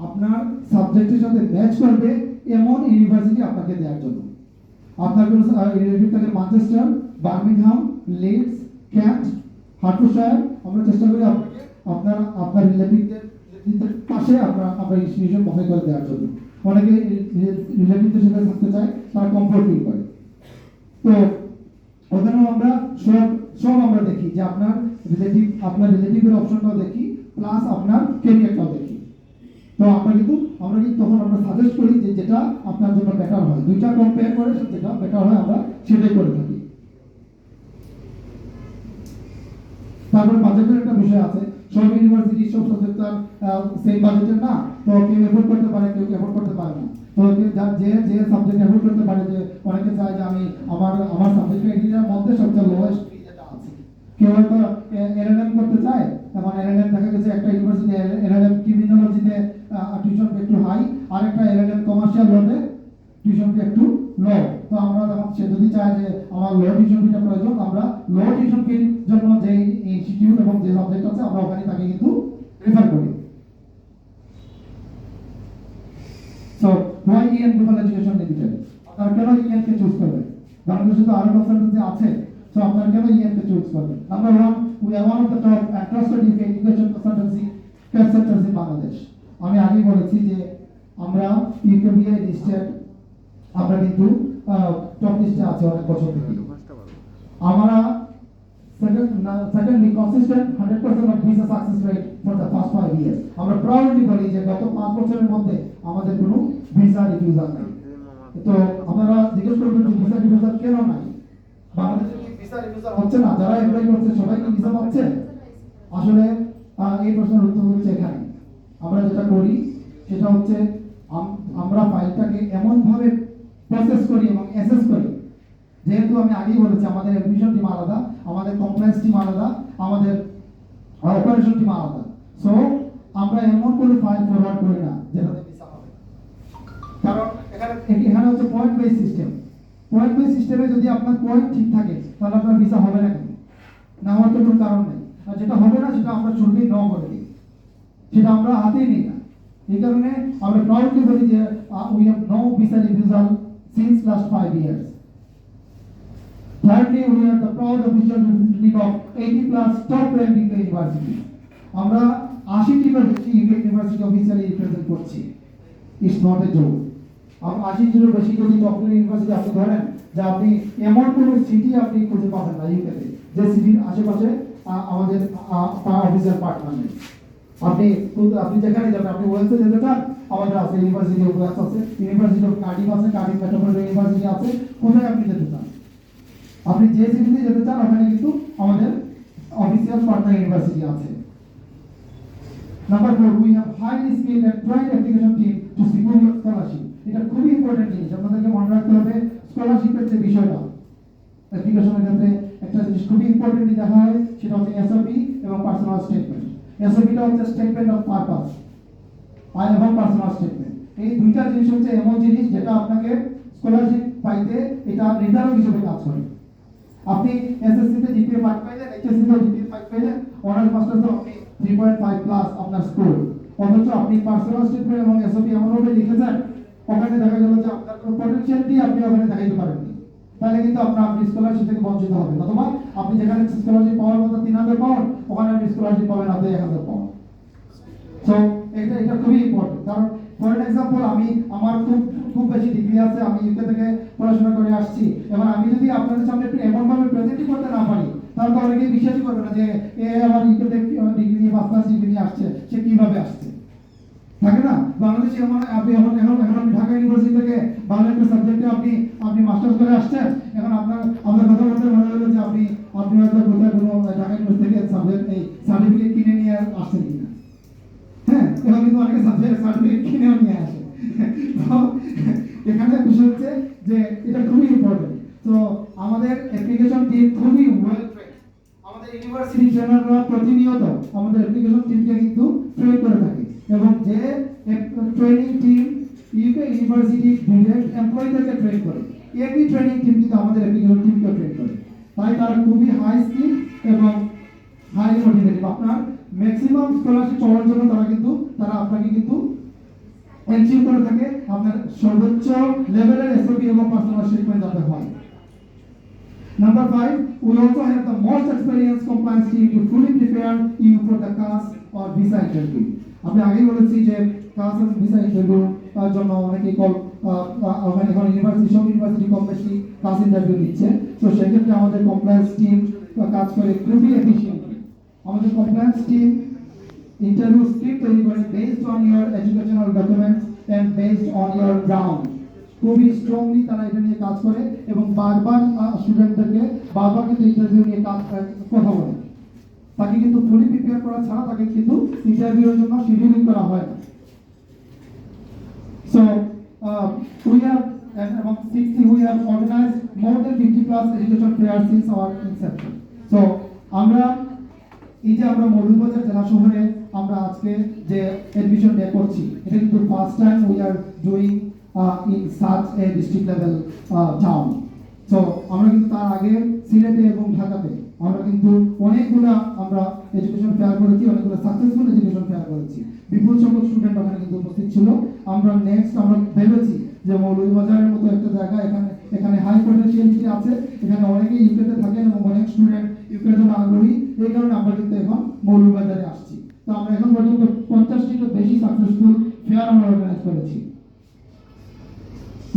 আপনার সাবজেক্টের সাথে ম্যাচ করবে এমন ইউনিভার্সিটি আপনাকে দেওয়ার জন্য। আপনার কোনো রিলেটিভ থাকে Manchester, Birmingham, Leeds, Kent, Hertfordshire, আমরা চেষ্টা করি আপনাকে আপনার রিলেটিভদের পাশে আমরা ইনস্টিটিউশন বাছাই করে দেওয়ার জন্য। অনেকে রিলেটিভদের সাথে থাকতে চায়, তারা কমফোর্ট ফিল করে। তো ওখানেও আমরা সব আমরা দেখি যে আপনার রিলেটিভের অপশনটাও দেখি, প্লাস আপনার ক্যারিয়ারটাও দেখি। তো আমরা কিন্তু তখন আমরা সাজেস্ট করি যে যেটা আপনার জন্য বেটার হয়, দুইটা কম্পেয়ার করে যেটা বেটার হয় আমরা সেটাই করে থাকি। তারপর বাজেটের একটা বিষয় আছে, সব ইউনিভার্সিটি সব সাবজেক্ট সেম বাজেটের না, তো কেউ এফোর্ড করতে পারে, কেউ এফোর্ড করতে পারে না। তো যে সাবজেক্ট এফোর্ড করতে পারে, যে অনেকে চায় যে আমি আমার সাবজেক্টের এরিয়ার মধ্যে সবচেয়ে লোয়েস্ট ফি যেটা আছে, কেউ হয়তো এলএলএম করতে চায়, এবং এলএলএম দেখা গেছে একটা ইউনিভার্সিটি এলএলএম ক্রিমিনোলজিতে টিউশন একটু হাই, আর একটা এলএলএম কমার্শিয়াল লতে টিউশন ফি একটু লো। তো আমরা তখন সে যদি চায় যে আমার লো টিউশন ফিটা প্রয়োজন, আমরা লো টিউশন ফির জন্য যে ইনস্টিটিউট এবং যে সাবজেক্ট আছে আমরা ওখানে তাকে কিন্তু রেফার করি। So why EN Global Education Limited? আপনারা কেন EN কে চুজ করবেন? বাংলাদেশে তো আরো কনসালটেন্সি আছে, সো আপনারা কেন EN কে চুজ করবেন? Number 1, we are one of the top and trusted UK education consultancy consultants in Bangladesh. আমি আগেই বলেছি যে আমরা UKBA লিস্টেড, আমরা কিন্তু টপ লিস্টে আছে অনেক বছর থেকে। আমরা secondly consistent 100% of visa success rate for the past 5 years. আমরা proudly বলি যে গত 5 বছরের মধ্যে আমাদের কোনো ভিসা রিফিউজাল নেই। তো আপনারা জিজ্ঞেস করবেন যে ভিসা রিফিউজাল কেন নাই? বাংলাদেশে কি ভিসা রিফিউজাল হচ্ছে না? যারা এপ্লাই করছে সবাই কি ভিসা পাচ্ছে? আসলে এই প্রশ্নের উত্তর হচ্ছে এখানে আমরা যেটা করি সেটা হচ্ছে আমরা ফাইলটাকে এমন ভাবে প্রসেস করি এবং অ্যাসেস করি, যেহেতু আমি আগেই বলেছি আমাদের অ্যাডমিশন টিম আলাদা, আমাদের কমপ্লেক্স টিম আলাদা, আমাদের অপারেশন টিম আলাদা। সো আমরা এমন কোনো ফাইল ফরওয়ার্ড করি না যেটাতে ভিসা হবে, কারণ এখানে হচ্ছে point base system. Point base সিস্টেমে যদি আপনার পয়েন্ট ঠিক থাকে তাহলে আপনার ভিসা হবে না, কেন না হওয়ার তো কোনো কারণ নেই। আর যেটা হবে না সেটা আমরা শুরুতেই ন করে দিই, সেটা আমরা হাতেই নিই না। এই কারণে আমরা প্রাউডলি বলি যে we have no visa refusal since last 5 years. Thirdly, we are the proud official representative of 80+ top ranked UK universities. আমরা 80টিরও বেশি UK ইউনিভার্সিটি অফিসিয়ালি রিপ্রেজেন্ট করছি। It's not a joke. 80টিরও বেশি যদি টপ ইউনিভার্সিটি আপনি ধরেন যে আপনি এমন কোনো সিটি আপনি খুঁজে পাবেন না ইউকেতে যে সিটির আশেপাশে আমাদের অফিসিয়াল পার্টনার নেই। আপনি যেখানে যাবেন, আপনি ওয়েলসে যেতে চান, আমাদের আছে ইউনিভার্সিটি অফ ওয়েলস আছে, ইউনিভার্সিটি অফ কার্ডিফ আছে, কার্ডিফ মেট্রোপলিটন ইউনিভার্সিটি আছে। কোথায় আপনি যেতে চান, আপনি যে সিটিতে যেতে চান ওখানে কিন্তু আমাদের অফিসিয়াল পার্টনার ইউনিভার্সিটি আছে। Number 4, we have highly skilled and trained application team to secure your scholarship. এটা খুবই ইম্পর্টেন্ট জিনিস, আপনাদেরকে মনে রাখতে হবে। স্কলারশিপের যে বিষয়টা অ্যাপ্লিকেশনের ক্ষেত্রে একটা জিনিস খুবই ইম্পর্টেন্টলি দেখা হয়, সেটা হচ্ছে এসওপি এবং পার্সোনাল স্টেটমেন্ট। এসওপিটা হচ্ছে স্টেটমেন্ট অফ পারপাস এবং পার্সোনাল স্টেটমেন্ট। এই দুইটা জিনিস হচ্ছে এমন জিনিস যেটা আপনাকে স্কলারশিপ পাইতে এটা নির্ধারক হিসেবে কাজ করে। আপনি এসএসসি তে জিপিএ 5 পাইলেন, এইচএসসি তে জিপিএ 5 পাইলেন, অনার্স মাস্টার্স তে আপনি 3.5 প্লাস আপনার স্কোর, অথচ আপনি পার্সোনাল স্টেটমেন্ট এবং এসওপি এমন ভাবে লিখেছেন ওখানে দেখা গেল যে আপনার কোনো পটেনশিয়ালিটি আপনি ওখানে দেখাইতে পারেননি, তাহলে কিন্তু আপনি স্কলারশিপ থেকে বঞ্চিত হবেন। অথবা আপনি যেখানে স্কলারশিপ পাওয়ার কথা 3000 পাউন্ড, ওখানে আপনি স্কলারশিপ পাবেন আপনি 1000 পাউন্ড। সো এটা খুবই ইম্পর্টেন্ট, কারণ ফর এক্সাম্পল আমার খুব বেশি ডিগ্রি আছে, আমি ইউকে থেকে পড়াশোনা করে আসছি, এবং আমি যদি আপনাদের সামনে এমন ভাবে প্রেজেন্ট করতে না পারি তাহলে তো অনেকেই বিশ্বাসই করবে না যে আমার ইউকে থেকে ডিগ্রি নিয়ে ফার্স্ট ক্লাস ডিগ্রি নিয়ে আসছে, সে কিভাবে আসছে। থাকে না বাংলাদেশে আপনি এখন ঢাকা ইউনিভার্সিটি থেকে ভালো একটা সাবজেক্টে আপনি মাস্টার্স করে আসছেন, এখন আপনার কথা বলতে মনে হলো যে আপনি হয়তো কোথায় কোনো ঢাকা ইউনিভার্সিটি থেকে সাবজেক্ট এই সার্টিফিকেট কিনে নিয়ে আসছেন কিনা। হ্যাঁ, এখন কিন্তু অনেকে সার্টিফিকেট কিনেও নিয়ে আসে। তো এখানে বিষয় হচ্ছে যে এটা খুবই ইম্পর্টেন্ট। তো আমাদের অ্যাপ্লিকেশন টিম খুবই ওয়েল ট্রেন্ড। আমাদের ইউনিভার্সিটি ট্রেনাররা প্রতিনিয়ত আমাদের অ্যাপ্লিকেশন টিমকে কিন্তু ট্রেন করে থাকে, এবং যে training team UK university direct এমপ্লয়ীদেরকে ট্রেন করে, একই ট্রেনিং টিম কিন্তু আমাদের অ্যাপ্লিকেশন টিমকে ট্রেন করে। তাই তারা খুবই হাই স্কিল এবং হাই মোটিভেটেড। আপনার ম্যাক্সিমাম স্কলারশিপ পাওয়ার জন্য তারা আপনাকে কিন্তু এনশিওর করে থাকে আপনার সর্বোচ্চ লেভেলের এসওপি এবং পার্সোনাল স্টেটমেন্ট যাতে হয়। Number 5, we also have the most experienced compliance team to fully prepare you for the CAS or visa interview. আমি আগেই বলেছি যে CAS এবং ভিসা ইন্টারভিউ জন্য অনেকেই এখন ইউনিভার্সিটি কম বেশি CAS ইন্টারভিউ দিচ্ছে। তো সেক্ষেত্রে আমাদের কমপ্লায়েন্স টিম কাজ করে খুবই এফিশিয়েন্টলি। আমাদের কমপ্লায়েন্স টিম ইন্টারভিউ স্ক্রিপ্ট তৈরি করে based on your educational documents and based on your ground. খুবই স্ট্রংলি তারা এটা নিয়ে কাজ করে এবং বারবার স্টুডেন্টদেরকে বারবার কিন্তু ইন্টারভিউ নিয়ে কথা বলে। তাকে কিন্তু ফুলি প্রিপেয়ার করা ছাড়া তাকে কিন্তু ইন্টারভিউর জন্য শিডিউলিং করা হয় না। So we have organized more than 50+ education fairs since our inception. So আমরা মৌলভীবাজার জেলা শহরে আমরা আজকে যে এডমিশন ডে করছি, এটা কিন্তু first time we are doing in such a district level town. So আমরা কিন্তু তার আগে সিলেটে এবং ঢাকাতে আমরা কিন্তু অনেকগুলো আমরা এডুকেশন ফেয়ার করেছি, অনেকগুলো সাকসেসফুল এডুকেশন ফেয়ার করেছি। বিপুল সংখ্যক স্টুডেন্ট ওখানে কিন্তু উপস্থিত ছিল। আমরা নেক্সট আমরা ভেবেছি যে মৌলভীবাজারের মতো একটা জায়গা, এখানে হাই পটেনশিয়ালিটি আছে, এখানে অনেকে ইউকেতে থাকেন এবং অনেক স্টুডেন্ট ইউকের জন্য আগ্রহী, এই কারণে আমরা কিন্তু এখন মৌলভীবাজারে আসছি। তো আমরা এখন পর্যন্ত 50টিরও বেশি সাকসেসফুল ফেয়ার আমরা অর্গানাইজ করেছি।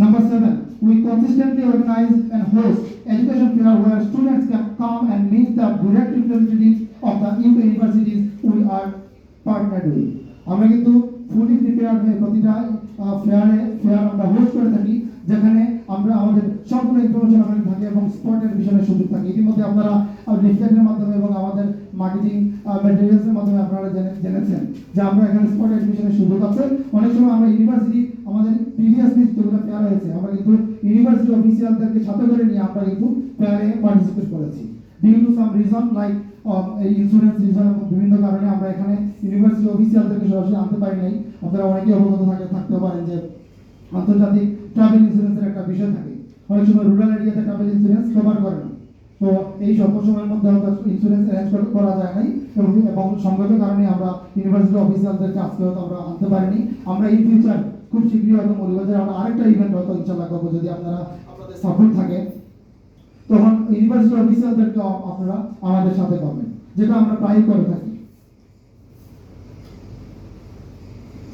Number 7, we consistently organize and host education fair where students can come and meet the direct representatives of the universities we are partnered with. আমরা কিন্তু ফুলি প্রিপেয়ার্ড হয়ে প্রতিটা ফেয়ার আমরা হোস্ট করে থাকি, যেখানে আমরা আমাদের সবগুলো ইনফরমেশন ওখানে থাকে এবং স্পটের বিষয়ে সুযোগ থাকে। ইতিমধ্যে আপনারা লিফলেটের মাধ্যমে এবং আমাদের মার্কেটিং ম্যাটেরিয়ালসের মাধ্যমে আপনারা জেনেছেন যে আমরা এখানে স্পট অ্যাডমিশনের সুযোগ আছে। অনেক সময় আমরা ইউনিভার্সিটি আমাদের প্রিভিয়াসলি যেগুলো ফেয়ার হয়েছে আমরা কিন্তু ইউনিভার্সিটি অফিসিয়ালদেরকে সাথে করে নিয়ে আমরা কিন্তু ফেয়ারে পার্টিসিপেট করেছি। Due to some reason like এই ইন্স্যুরেন্স রিজন এবং বিভিন্ন কারণে আমরা এখানে ইউনিভার্সিটি অফিসিয়ালদেরকে সরাসরি আনতে পারি নাই। আপনারা অনেকেই অবগত থাকতে পারেন যে আন্তর্জাতিক ট্রাভেল ইন্স্যুরেন্সের একটা বিষয় থাকে, অনেক সময় রুরাল এরিয়াতে ট্রাভেল ইন্স্যুরেন্স কভার করে না। তো এই স্বল্প সময়ের মধ্যে আমরা ইন্স্যুরেন্স অ্যারেঞ্জ করা যায় নাই এবং সংগত কারণে আমরা ইউনিভার্সিটি অফিসারদেরকে আজকে হয়তো আমরা আনতে পারিনি। আমরা ইন ফিউচার খুব শীঘ্রই হয়তো মৌলভীবাজারে আমরা আরেকটা ইভেন্ট হয়তো ইনশাআল্লাহ করবো, যদি আপনাদের সাপোর্ট থাকে তখন ইউনিভার্সিটি অফিসারদেরকে আপনারা আমাদের সাথে পাবেন, যেটা আমরা প্রায়ই করে থাকি।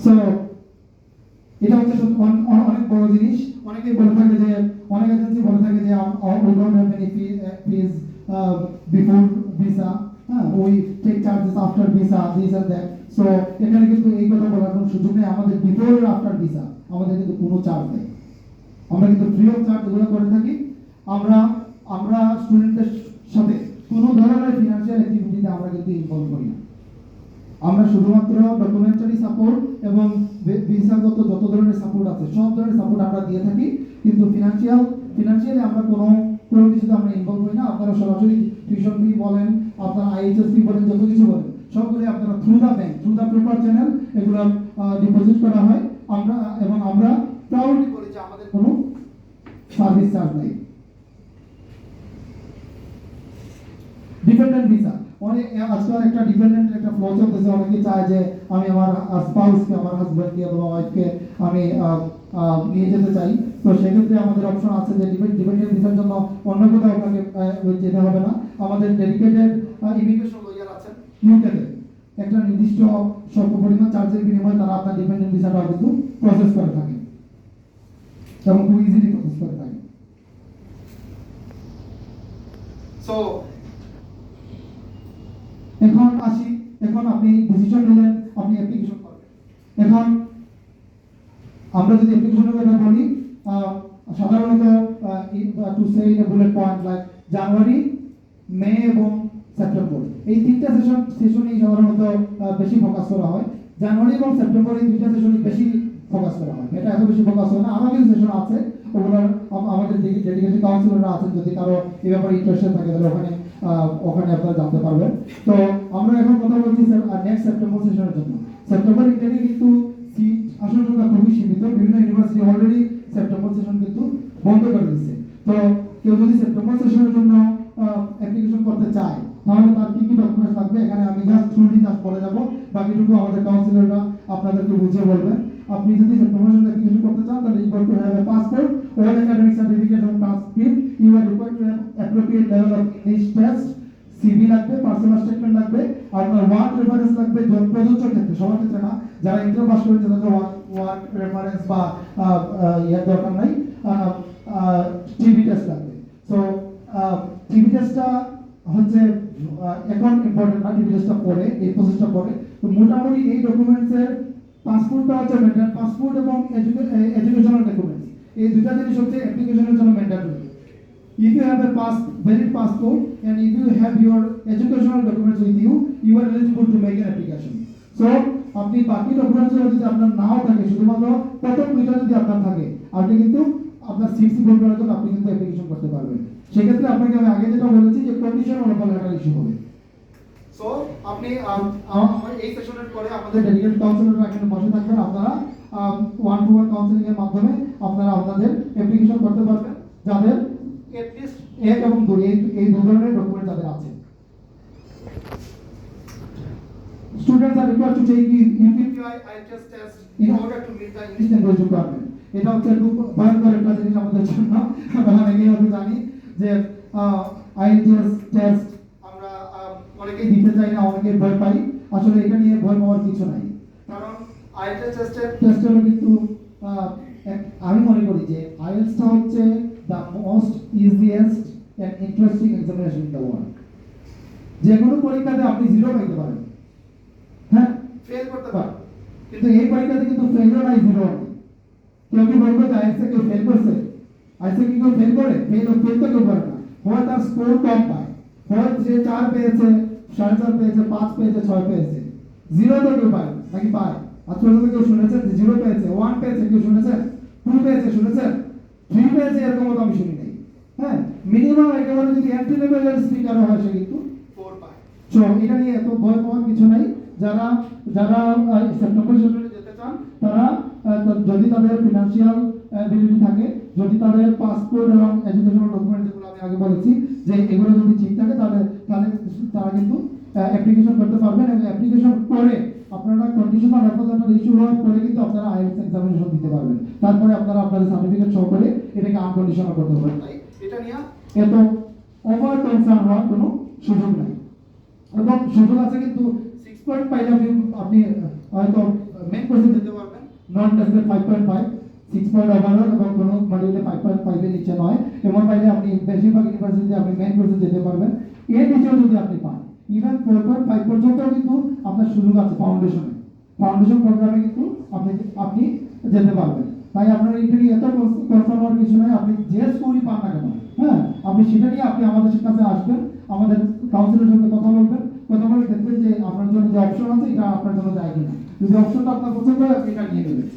সো এটা হচ্ছে অনেক বড় জিনিস। অনেকেই বলে থাকে যে অনেক এজেন্সি বলে থাকে যে we don't have any fees before visa, we take charges after visa, this and that. So এখানে কিন্তু এই কথা বলার কোনো সুযোগ নেই। আমাদের বিফোর আর আফটার ভিসা আমাদের কিন্তু কোনো চার্জ নেই, আমরা কিন্তু ফ্রি অফ চার্জ এগুলো করে থাকি। আমরা স্টুডেন্টদের সাথে কোনো ধরনের ফিনান্সিয়াল অ্যাক্টিভিটিতে আমরা কিন্তু ইনভলভ করি না। আমরা শুধুমাত্র ডকুমেন্টারি সাপোর্ট এবং ভিসাগত যত ধরনের সাপোর্ট আছে সব ধরনের সাপোর্ট আমরা দিয়ে থাকি, কিন্তু ফিনান্সিয়ালি আমরা কোনো কিছুতে আমরা ইনভলভ হই না। আপনারা সরাসরি টিউশন ফি বলেন, আপনারা আইএইচএস ফি বলেন, যত কিছু বলেন সবগুলো আপনারা through the bank, through the proper channel এগুলো ডিপোজিট করা হয়। আমরা প্রাউডলি বলি যে আমাদের কোনো সার্ভিস চার্জ নেই। ডিপেন্ডেন্ট ভিসা আজকাল একটা ডিপেন্ডেন্ট একটা ফ্লো চলতেছে। অনেকে চায় যে আমি আমার স্পাউসকে, আমার হাজব্যান্ডকে অথবা ওয়াইফকে আমি নিয়ে যেতে চাই। তো সেক্ষেত্রে আমাদের অপশন আছে যে ডিপেন্ডেন্ট ভিসার জন্য অন্য কোথাও আপনাকে যেতে হবে না। আমাদের ডেডিকেটেড ইমিগ্রেশন লয়ার আছেন ইউকেতে, একটা নির্দিষ্ট স্বল্প পরিমাণ চার্জের বিনিময়ে তারা আপনার ডিপেন্ডেন্ট ভিসাটা কিন্তু প্রসেস করে থাকে এবং খুব ইজিলি প্রসেস করে থাকে। সো এখন আপনি ডিসিশন নিলেন, আপনি অ্যাপ্লিকেশন করবেন। এখন আমরা যদি অ্যাপ্লিকেশনের কথা বলি, সাধারণত to say in a bullet point like January, May এবং সেপ্টেম্বর, এই তিনটা সেশনেই সাধারণত বেশি ফোকাস করা হয়। জানুয়ারি এবং সেপ্টেম্বর এই দুইটা সেশনে বেশি ফোকাস করা হয়, এটা এত বেশি ফোকাস হয় না। আরও কিছু সেশন আছে, ওগুলোর আমাদের ডেডিকেটেড কাউন্সিলররা আছেন, যদি কারো এই ব্যাপারে ইন্টারেস্টেড থাকে তাহলে ওখানে আপনারা জানতে পারবেন। তো আমরা এখন কথা বলছি নেক্সট সেপ্টেম্বর সেশনের জন্য। সেপ্টেম্বর ইন্টারে কিন্তু সিট আসল সংখ্যা খুবই সীমিত, বিভিন্ন ইউনিভার্সিটি অলরেডি সেপ্টেম্বর সেশন কিন্তু বন্ধ করে দিচ্ছে। তো কেউ যদি সেপ্টেম্বর সেশনের জন্য অ্যাপ্লিকেশন করতে চায় তাহলে তার কি ডকুমেন্টস লাগবে এখানে আমি জাস্ট বলে যাব, বাকিটুকু আমাদের কাউন্সিলররা আপনাদেরকে বুঝিয়ে বলবেন। আপনি যদি সেপ্টেম্বর সেশনে অ্যাপ্লিকেশন করতে চান তাহলে you to have a passport, all academic certificate এবং transcript, you are required to have appropriate level of English test, CV লাগবে, পার্সোনাল স্টেটমেন্ট লাগবে, আপনার ওয়ার্ক রেফারেন্স লাগবে প্রযোজ্য ক্ষেত্রে, সবার ক্ষেত্রে না, যারা ইন্টার পাস করেছে তাদের ওয়ার্ক রেফারেন্স বা ইয়ার দরকার নাই, টিভি টেস্ট লাগবে। সো টিভি টেস্টটা হচ্ছে এখন ইম্পর্টেন্ট না, টিভি টেস্টটা পরে, এই প্রসেসটা পরে। তো মোটামুটি এই ডকুমেন্টসের পাসপোর্টটা হচ্ছে ম্যান্ডেটরি, পাসপোর্ট এবং এডুকেশনাল ডকুমেন্টস, এই দুটা জিনিস হচ্ছে অ্যাপ্লিকেশনের জন্য mandatory. If you have a valid passport and if you have your educational documents with you, you are eligible to make an application. So আপনি বাকি ডকুমেন্টস যদি আপনার নাও থাকে, শুধুমাত্র প্রথম দুইটা যদি আপনার থাকে, আপনি কিন্তু আপনার সিসি গোল করার জন্য আপনি কিন্তু অ্যাপ্লিকেশন করতে পারবেন। সেক্ষেত্রে আপনাকে আমি আগে যেটা বলেছি যে কন্ডিশন হলো লেটার ইস্যু হবে। সো আপনি এই সেশনের পরে আমাদের ডেডিকেটেড কাউন্সিলররা এখানে বসে থাকবেন, আপনারা ওয়ান টু ওয়ান কাউন্সেলিং এর মাধ্যমে আপনারা আপনাদের অ্যাপ্লিকেশন করতে পারবেন যাদের এটলিস্ট 1 এবং 2 এই দুই ধরনের ডকুমেন্ট যাদের আছে। Students are required to take UPPI IELTS test in order to meet the English language requirement. এটা হচ্ছে খুব ভয়ঙ্কর একটা জিনিস আমাদের জন্য। আমরা অনেকেই হয়তো জানি যে IELTS টেস্ট আমরা অনেকেই দিতে চাই না, অনেকেই ভয় পাই। আসলে এটা নিয়ে ভয় পাওয়ার কিছু নাই, কারণ IELTS টেস্টের কিন্তু আমি মনে করি যে IELTS টা হচ্ছে the most easiest and interesting examination in the world। যে কোনো পরীক্ষাতে আপনি 0 পাইতে পারেন, হ্যাঁ ফেল করতে পারেন, কিন্তু এই পরীক্ষাতে কিন্তু ফেলও নাই 0 নাই। কেউ কি বলবে যে IELTS কেউ ফেল করছে? IELTS কি কেউ ফেল করে? ফেল তো কেউ করে না। হয় তার স্কোর কম পায়, হয় যে 4 পেয়েছে, 4.5 পেয়েছে, 5 পেয়েছে, 6 পেয়েছে, 0 তো কেউ পায় নাকি পায়? আজকে কেউ শুনেছেন যে 0 পেয়েছে, 1 পেয়েছে কেউ শুনেছেন? 2 পেয়েছে শুনেছেন? 3 পেয়েছে এরকম তো আমি শুনি নাই। হ্যাঁ, মিনিমাম একেবারে যদি এন্ট্রি লেভেলের স্পিকার হয় সে কিন্তু 4 পায়। সো এটা নিয়ে এত ভয় পাওয়ার কিছু নাই। যারা সেপ্টেম্বর সেশনে যেতে চান তারা যদি তাদের ফিনান্সিয়াল এবিলিটি থাকে, যদি তাদের পাসপোর্ট এবং এডুকেশনাল ডকুমেন্ট যেগুলো আমি আগে বলেছি যে এগুলো যদি ঠিক থাকে, তাহলে তারা কিন্তু অ্যাপ্লিকেশন করতে পারবেন, এবং অ্যাপ্লিকেশন করে আপনারা কন্ডিশনাল অফার লেটার ইস্যু হওয়ার পরে কিন্তু আপনারা IELTS এক্সামিনেশন দিতে পারবেন। তারপরে আপনারা আপনাদের সার্টিফিকেট শো করে এটাকে আনকন্ডিশনাল করতে পারবেন। তাই এটা নিয়ে এত ওভার কনসার্ন হওয়ার কোনো সুযোগ নাই, এবং সুযোগ আছে কিন্তু 6 পয়েন্ট পাইলে আপনি হয়তো মেইন কোর্সে যেতে পারবেন, নন টেস্টেড 5.5, 6 পয়েন্ট ওভারঅল এবং কোনো মডিউলে 5.5 এর নিচে নয়, এমন পাইলে আপনি বেশিরভাগ ইউনিভার্সিটিতে আপনি মেইন কোর্সে যেতে পারবেন। এর নিচেও যদি আপনি পান, ইভেন 4.5 পর্যন্ত কিন্তু আপনার সুযোগ আছে ফাউন্ডেশন প্রোগ্রামে কিন্তু আপনি যেতে পারবেন। তাই আপনার এটা নিয়ে এত কনসার্ন হওয়ার কিছু নয়। আপনি যে স্কোরই পান না কেন, হ্যাঁ, আপনি সেটা নিয়ে আপনি আমাদের কাছে আসবেন, আমাদের কাউন্সিলের সঙ্গে কথা বলবেন, কথা বলে দেখবেন যে আপনার জন্য যে অপশন আছে এটা আপনার জন্য যায় কিনা। যদি অপশনটা আপনার পছন্দ হয় আপনি এটা নিয়ে নেবেন।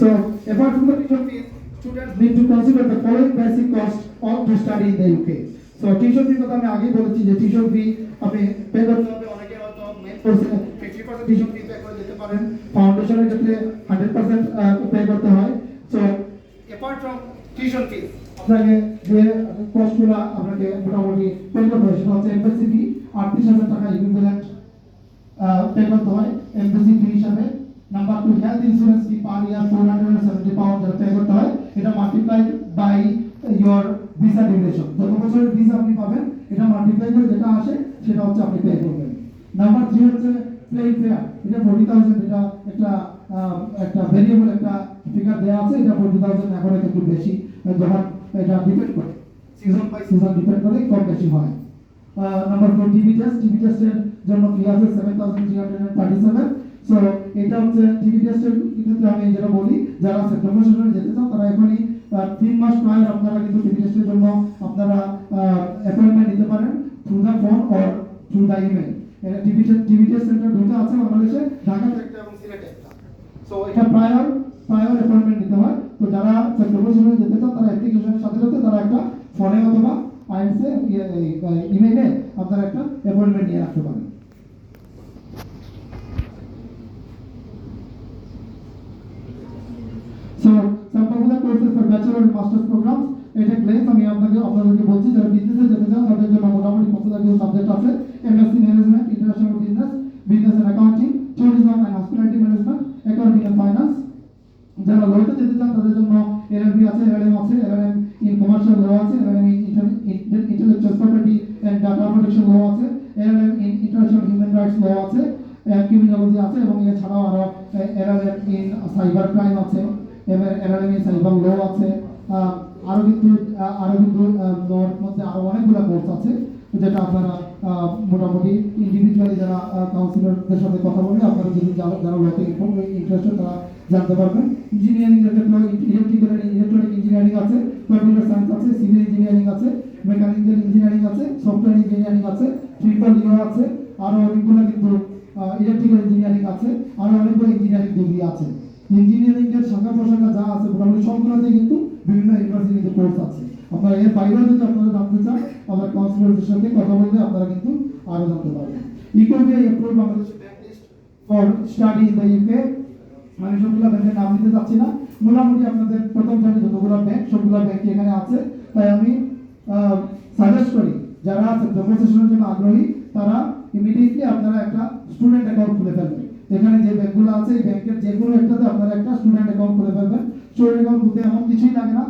So, apart from the tuition fees, students need to consider the following basic costs to study in the UK. So, tuition fee কথা আমি আগেই বলেছি যে tuition fee আপনি পে করতে হবে। অনেকে হয়তো মেইন কোর্সে 50% tuition fee পে করে যেতে পারেন, ফাউন্ডেশনের ক্ষেত্রে 100% পে করতে হয়। So, apart from tuition fees, আপনাকে যে কস্টগুলো আপনাকে মোটামুটি পে করতে হয় সেটা হচ্ছে এমবেসি ফি 38,000 টাকা ইকুইভ্যালেন্ট পে করতে হয় এমবেসি ফি হিসাবে। Number 2, health insurance fee per year 470 pound pay করতে হয়। এটা multiplied by your visa duration, যত বছরের ভিসা আপনি পাবেন এটা মাল্টিপ্লাই করে যেটা আসে সেটা হচ্ছে আপনি পে করবেন। নাম্বার 3 হচ্ছে প্লেইং ফেয়ার, এটা 40,000, এটা একটা ভেরিয়েবল একটা ফিগার দেওয়া আছে, এটা 40,000 এখন একটু বেশি, যখন এটা ডিপেন্ড করে সিজন বাই সিজন ডিপেন্ড করে কম বেশি হয়। নাম্বার 4 টিভি টেস্টের জন্য ফি আছে 7,337। সো এটা হচ্ছে টিভি টেস্টের ক্ষেত্রে আমি যেটা বলি, যারা সেপ্টেম্বর সেশনে যেতে চান তারা এখনই 3 মাস প্রায় আপনারা কিন্তু টিভি টেস্টের জন্য আপনারা অ্যাপয়েন্টমেন্ট নিতে পারেন through the phone or through the email. TV test centre দুটো আছে বাংলাদেশে, ঢাকাতে একটা এবং সিলেটে একটা। সো এটা প্রায়র অ্যাপয়েন্টমেন্ট নিতে হয়। তো যারা সেপ্টেম্বর সেশনে যেতে চান তারা অ্যাপ্লিকেশনের সাথে সাথে তারা একটা ফোনে অথবা আইএলটিএস ইমেইলে আপনারা একটা অ্যাপয়েন্টমেন্ট নিয়ে রাখতে পারেন। So, some popular courses for bachelor and master's programs, এটা ক্লেম আমি আপনাদেরকে বলছি, যারা বিজনেসে যেতে চান তাদের জন্য মোটামুটি পপুলার কিছু সাবজেক্ট আছে। MSc management, international business and accounting, tourism and hospitality management, accounting and finance. যারা লতে যেতে চান তাদের জন্য এলএলবি আছে, এলএলএম আছে, এলএলএম ইন কমার্শিয়াল ল আছে, LLM in intellectual property and data protection law আছে, LLM in international human rights law আছে, ক্রিমিনোলজি আছে, এবং এছাড়াও আরো এলএলএম ইন সাইবার ক্রাইম আছে, এলএলএম ইন সাইবার ল আছে। আরো কিন্তু লর মধ্যে আরো অনেকগুলো কোর্স আছে যেটা আপনারা মোটামুটি ইন্ডিভিজুয়ালি যারা কাউন্সিলরদের সাথে কথা বললে আপনারা যদি যারা লতে ইন্টারেস্টেড তারা জানতে পারবেন। ইঞ্জিনিয়ারিং এর ক্ষেত্রে ইলেকট্রিক্যাল এন্ড ইলেকট্রনিক ইঞ্জিনিয়ারিং আছে, কম্পিউটার সায়েন্স আছে, সিভিল ইঞ্জিনিয়ারিং আছে, মেকানিক্যাল ইঞ্জিনিয়ারিং আছে, সফটওয়্যার ইঞ্জিনিয়ারিং আছে, ট্রিপল ইও আছে, আরো অনেকগুলো কিন্তু ইলেকট্রিক্যাল ইঞ্জিনিয়ারিং আছে, আরো অনেকগুলো ইঞ্জিনিয়ারিং ডিগ্রি আছে। ইঞ্জিনিয়ারিং এর শাখা প্রশাখা যা আছে মোটামুটি সবগুলোতে কিন্তু বিভিন্ন ইউনিভার্সিটিতে কোর্স আছে। আপনারা এর বাইরেও যদি আপনারা জানতে চান আমাদের কাউন্সিলরদের সাথে কথা বললে আপনারা কিন্তু আরো জানতে পারবেন। ইকোবিআই approve Bangladesh bank list for study in the UK. মানে সবগুলো ব্যাংকের নাম দিতে যাচ্ছি না, মোটামুটি আপনাদের প্রথম সারি যতগুলো ব্যাংক সবগুলো ব্যাংক এখানে আছে। তাই আমি সাজেস্ট করি যারা জব সেশনের জন্য আগ্রহী তারা ইমিডিয়েটলি আপনারা একটা স্টুডেন্ট অ্যাকাউন্ট খুলে ফেলবেন। এখানে যে ব্যাংকগুলো আছে এই ব্যাংকের যে কোনো একটাতে আপনারা একটা স্টুডেন্ট অ্যাকাউন্ট খুলে ফেলবেন। স্টুডেন্ট অ্যাকাউন্ট খুলতে এমন কিছুই লাগে না,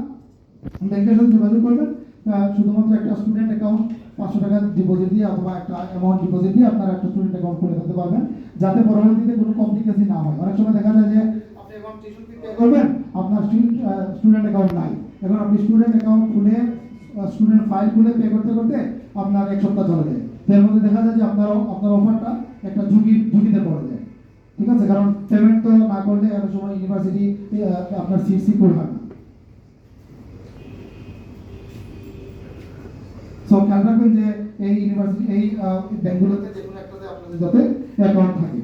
ব্যাংকের সাথে যোগাযোগ করবেন, শুধুমাত্র একটা স্টুডেন্ট অ্যাকাউন্ট 500 টাকা ডিপোজিট দিয়ে অথবা একটা অ্যামাউন্ট ডিপোজিট দিয়ে আপনারা একটা স্টুডেন্ট অ্যাকাউন্ট খুলে ফেলতে পারবেন, যাতে পরবর্তীতে কোনো কমপ্লিকেশন না হয়। অনেক সময় দেখা যায় যে আপনি এখন টিউশন ফি পে করবেন, আপনার স্টুডেন্ট অ্যাকাউন্ট নাই, এখন আপনি স্টুডেন্ট অ্যাকাউন্ট খুলে স্টুডেন্ট ফাইল খুলে পে করতে করতে আপনার এক সপ্তাহ চলে যায়। এর মধ্যে দেখা যায় যে আপনার অফারটা একটা ঝুঁকিতে পড়ে যায়। ঠিক আছে, কারণ পেমেন্ট তো না করলে অনেক সময় ইউনিভার্সিটি আপনার সিট সিকিউর হয় না। সো খেয়াল রাখবেন যে এই ইউনিভার্সিটি এই ব্যাংকগুলোতে যে কোনো একটাতে আপনাদের যাতে অ্যাকাউন্ট থাকে,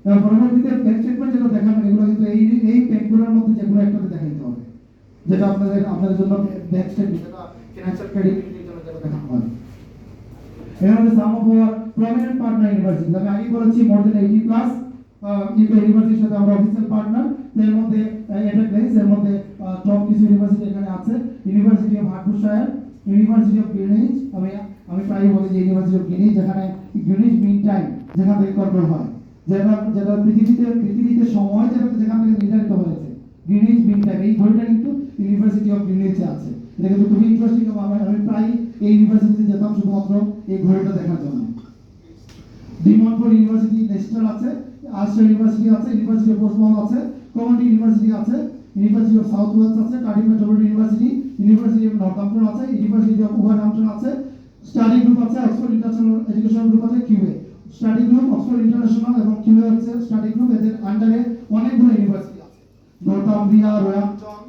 এবং পরবর্তীতে ব্যাংক স্টেটমেন্ট যেটা দেখাবেন এগুলো কিন্তু এই ব্যাংকগুলোর মধ্যে যে কোনো একটাতে দেখাতে হবে, যেটা আপনাদের জন্য ব্যাংক স্টেটমেন্ট, যেটা ফিনান্সিয়াল ক্রেডিবিলিটির জন্য যেটা দেখানো হয়। এখানে some of our prominent partner university, আমি আগে বলেছি মোর দেন 80 প্লাস ইউকে ইউনিভার্সিটির সাথে আমরা অফিসিয়াল পার্টনার। এর মধ্যে এটা প্লেস, এর মধ্যে টপ কিছু ইউনিভার্সিটি এখানে আছে। University of Hertfordshire, university of Greenwich, আমি প্রায় বলি যে ইউনিভার্সিটি অফ গ্রিনিচ, যেখানে গ্রিনিচ মিন টাইম যেখান থেকে কন্ট্রোল হয়, যেটা পৃথিবীতে সময় যেখান থেকে নির্ধারিত হয়েছে, গ্রিনিচ মিন টাইম, এই ঘড়িটা কিন্তু ইউনিভার্সিটি অফ গ্রিনিচে আছে। এটা কিন্তু খুবই ইন্টারেস্টিং, আমি প্রায় এই ইউনিভার্সিটিতে যেতাম শুধুমাত্র এই ঘড়িটা দেখার জন্য। ডিমনফোর্ড ইউনিভার্সিটি ন্যাশনাল আছে, আর্চস্টার ইউনিভার্সিটি আছে, ইউনিভার্সিটি অফ পোর্টসমাউথ আছে, কমিউনিটি ইউনিভার্সিটি আছে, ইউনিভার্সিটি অফ সাউথ ওয়েস্ট আছে, Cardiff metropolitan university, university of Northampton আছে, ইউনিভার্সিটি অফ ওভারহ্যাম্পটন আছে, স্টাডি গ্রুপ আছে, অক্সফোর্ড ইন্টারন্যাশনাল এডুকেশন গ্রুপ আছে, QA study group, Oxford international এবং কিউএ হচ্ছে স্টাডি গ্রুপ। এদের আন্ডারে অনেকগুলো ইউনিভার্সিটি আছে, নর্থাম্বরিয়া, রয়্যামপটন,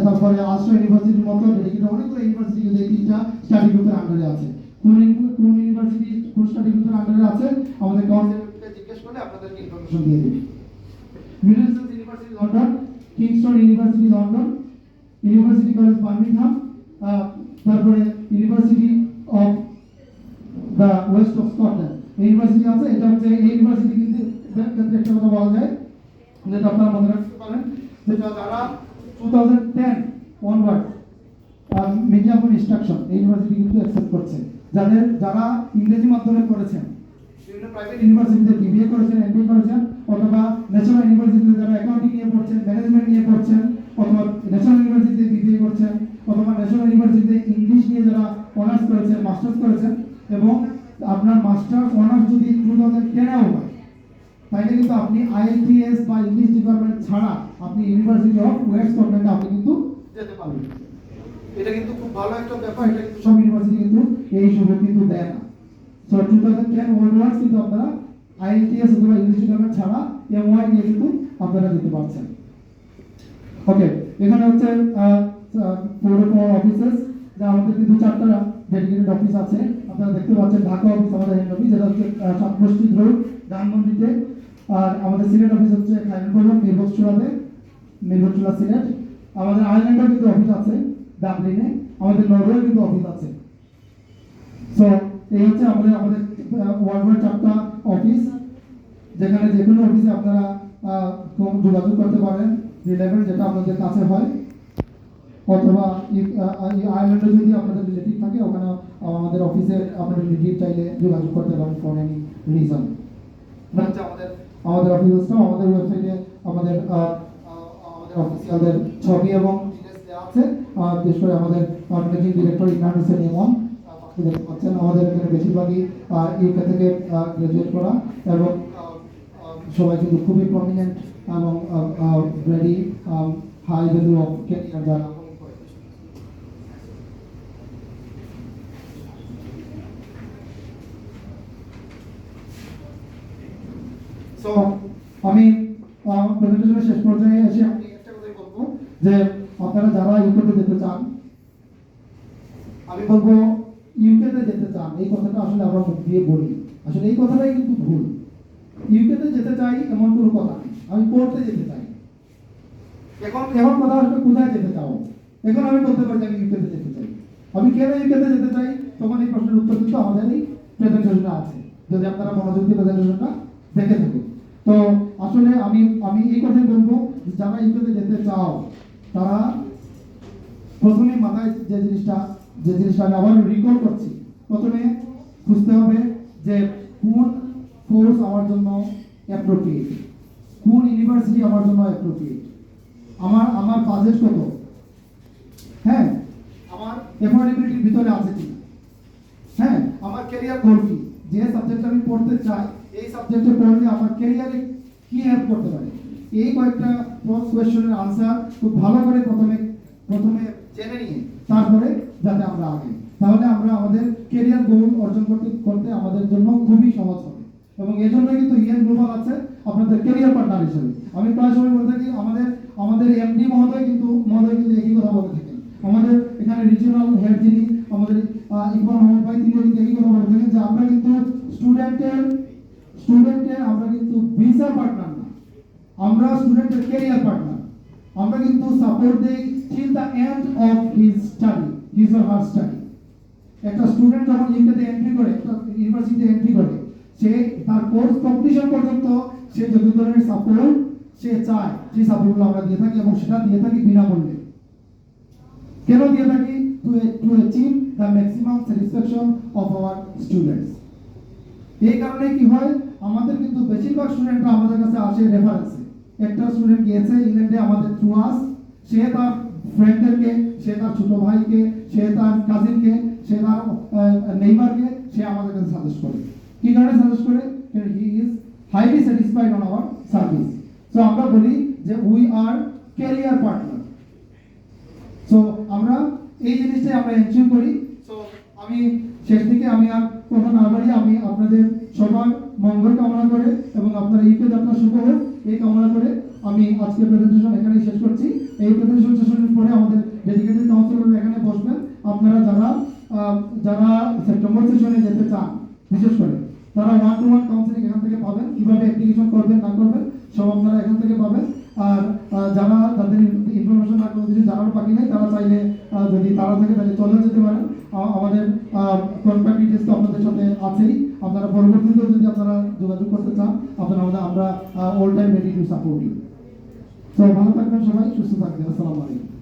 তারপরে আর্চস্টার ইউনিভার্সিটির মতো ডেডিকেটেড অনেকগুলো ইউনিভার্সিটি কিন্তু এই তিনটা স্টাডি গ্রুপের আন্ডারে আছে। কোন ইউনিভার্সিটি কোন স্টাডি গ্রুপের আন্ডারে আছে আমাদের কাউন্সিলকে জিজ্ঞেস করলে আপনাদেরকে ইনফরমেশন দিয়ে দেবে। Middlesex university London, Kingston university London, university college Birmingham, তারপরে university of the west of Scotland university আছে। এটা হচ্ছে এই ইউনিভার্সিটি কিন্তু একটা কথা বলা যায় যেটা আপনারা মনে রাখতে পারেন, যেটা যারা 2010 অনওয়ার্ড মিডিয়াম অফ ইনস্ট্রাকশন এই ইউনিভার্সিটি কিন্তু অ্যাকসেপ্ট করছে, যারা ইংরেজি মাধ্যমে পড়েছেন, বিভিন্ন প্রাইভেট ইউনিভার্সিটিতে বিবিএ করেছেন, এমবিএ করেছেন, অথবা ন্যাশনাল ইউনিভার্সিটিতে যারা অ্যাকাউন্টিং নিয়ে পড়ছেন, ম্যানেজমেন্ট নিয়ে পড়ছেন, অথবা ন্যাশনাল ইউনিভার্সিটিতে বিবিএ করছেন, অথবা ন্যাশনাল ইউনিভার্সিটিতে ইংলিশ নিয়ে যারা অনার্স করেছেন, মাস্টার্স করেছেন, এবং আপনার মাস্টার্স অনার্স যদি 2010-এও হয়, তাইলে কিন্তু আপনি আইএলটিএস বা ইংলিশ ডিপার্টমেন্ট ছাড়া আপনি ইউনিভার্সিটি অফ ওয়েস্ট স্কটল্যান্ডে আপনি কিন্তু যেতে পারবেন। এটা কিন্তু খুব ভালো একটা ব্যাপার, এটা কিন্তু সব ইউনিভার্সিটি কিন্তু এই সুযোগ কিন্তু দেয় না। সো 2010 অনওয়ার্ডস কিন্তু আপনারা আইএলটিএস অথবা ইংলিশ ডিপার্টমেন্ট ছাড়া এমওয়াই নিয়ে কিন্তু আপনারা যেতে পারছেন। ওকে, এখানে হচ্ছে পৌর অফিসেস, যা আমাদের কিন্তু 4টা ডেডিকেটেড অফিস আছে। আপনারা দেখতে পাচ্ছেন ঢাকা অফিস আমাদের হেড অফিস, যেটা হচ্ছে মসজিদ রোড ধানমন্ডিতে, আর আমাদের সিলেট অফিস হচ্ছে খায়রুল মিরপুরচুলা সিলেট। আমাদের আয়ারল্যান্ডেও কিন্তু অফিস আছে ডাবলিনে, আমাদের নরওয়ে কিন্তু অফিস আছে। সো এই হচ্ছে আমাদের ওয়ার্ল্ড 4টা অফিস, যেখানে যে কোনো অফিসে আপনারা যোগাযোগ করতে পারেন রিলেভেন্ট যেটা আপনাদের কাছে হয়, অথবা আয়ারল্যান্ডে যদি আপনাদের রিলেটিভ থাকে ওখানে আমাদের অফিসে আপনাদের রিলেটিভ চাইলে যোগাযোগ করতে পারেন ফর এনি রিজন। হচ্ছে আমাদের অফিসটাও আমাদের ওয়েবসাইটে আমাদের অফিসিয়ালদের ছবি এবং ডিটেইলস দেওয়া আছে। বিশেষ করে আমাদের ম্যানেজিং ডিরেক্টর ইমরান হোসেন ইমন দেখতে পাচ্ছেন, আমাদের এখানে বেশিরভাগই ইউকে থেকে গ্রাজুয়েট করা, এবং সবাই কিন্তু খুবই প্রমিনেন্ট এবং very high value of career যারা। সো আমি প্রেজেন্টেশনের শেষ পর্যায়ে এসে আমি একটা কথাই বলবো যে আপনারা যারা ইউকেতে যেতে চান, আমি বলবো ইউকেতে যেতে চান এই কথাটা আসলে আমরা মুখ দিয়ে বলি, আসলে এই কথাটাই কিন্তু ভুল। ইউকেতে যেতে চাই এমন কোনো কথা নেই, আমি পড়তে যেতে চাই। এখন কথা আসলে কোথায় যেতে চাও, এখন আমি বলতে পারি আমি ইউকেতে যেতে চাই। আমি কেন ইউকেতে যেতে চাই, তখন এই প্রশ্নের উত্তর কিন্তু আমাদের এই প্রেজেন্টেশনে আছে। যদি আপনারা মনোযোগ দিয়ে প্রেজেন্টেশনটা দেখে থাকে। তো আসলে আমি আমি এই কথাই বলবো যে যারা ইউকেতে যেতে চাও তারা প্রথমে মাথায় যে জিনিসটা আমি আবার রিকল করছি, প্রথমে খুঁজতে হবে যে কোন কোর্স আমার জন্য অ্যাপ্রোপ্রিয়েট, কোন ইউনিভার্সিটি আমার জন্য অ্যাপ্রোপ্রিয়েট, আমার বাজেট কত, হ্যাঁ, আমার এফোর্ডেবিলিটির ভিতরে আছে কি, হ্যাঁ, আমার ক্যারিয়ার গোল কি, যে সাবজেক্ট আমি পড়তে চাই এই সাবজেক্টে পড়লে আমার ক্যারিয়ারে কি হেল্প করতে পারে, এই কয়েকটা কোয়েশ্চেনের আনসার খুব ভালো করে প্রথমে জেনে নিয়ে তারপরে যাতে আমরা আগে, তাহলে আমরা আমাদের ক্যারিয়ার গোল অর্জন করতে আমাদের জন্য খুবই সহজ হবে। এবং এই জন্য কিন্তু ইএন গ্লোবাল আছে আপনাদের ক্যারিয়ার পার্টনার হিসেবে। আমি প্রায় সময় বলে থাকি আমাদের এমডি মহোদয় কিন্তু একই কথা বলে থাকেন, আমাদের এখানে রিজিওনাল হেড যিনি আমাদের ইকবাল মোহাম্মদ ভাই, তিনি কিন্তু একই কথা বলে থাকেন যে আমরা কিন্তু স্টুডেন্টের আমরা কিন্তু ভিসা পার্টনার না, আমরা স্টুডেন্টের ক্যারিয়ার পার্টনার। আমরা কিন্তু সাপোর্ট দেই till the end of his or her study. একটা স্টুডেন্ট যখন ইউকেতে এন্ট্রি করে, একটা ইউনিভার্সিটিতে এন্ট্রি করে, সে তার কোর্স কমপ্লিশন পর্যন্ত সে যত ধরনের সাপোর্ট সে চায় সেই সাপোর্টগুলো আমরা দিয়ে থাকি, এবং সেটা দিয়ে থাকি বিনামূল্যে। কেন দিয়ে থাকি? To achieve the maximum satisfaction of our students. এই কারণে কি হয়, আমাদের কিন্তু বেশিরভাগ স্টুডেন্টরা আমাদের কাছে আসে রেফারেন্সে। একটা স্টুডেন্ট গিয়েছে ইংল্যান্ডে আমাদের থ্রু আস, সে তার ফ্রেন্ডদেরকে, সে তার ছোট ভাইকে, সে তার কাজিনকে, সে তার নেইবারকে সে আমাদের কাছে সাজেস্ট করে। কি কারণে সাজেস্ট করে? He is highly satisfied on our service. So আমরা বলি যে we are career partner. So আমরা এই জিনিসটাই আমরা এনশিওর করি। সো আমি শেষ দিকে আমি আর কথা না বলি, আমি আপনাদের সবার মঙ্গল কামনা করে এবং আপনার ইউকে যাত্রা শুভ হোক এই কামনা করে আমি আজকে প্রেজেন্টেশন এখানেই শেষ করছি। এই প্রেজেন্টেশন সেশনের পরে আমাদের ডেডিকেটেড কাউন্সিলর এখানে বসবেন। আপনারা যারা সেপ্টেম্বর সেশনে যেতে চান, বিশেষ করে তারা 1-to-1 কাউন্সিলিং এখান থেকে পাবেন, কিভাবে অ্যাপ্লিকেশন করবেন না করবেন সব আপনারা এখান থেকে পাবেন। আর যারা তাদের ইনফরমেশন না কোনো কিছু জানার বাকি নেই, তারা চাইলে যদি তারা থাকে তাহলে চলে যেতে পারেন। আমাদের কন্ট্যাক্ট ডিটেইলস তো আপনাদের সাথে আছেই, আপনারা পরবর্তীতেও যদি আপনারা যোগাযোগ করতে চান আমরা all time ready to support you. তো ভালো থাকবেন সবাই, সুস্থ থাকবেন। আসসালামু আলাইকুম।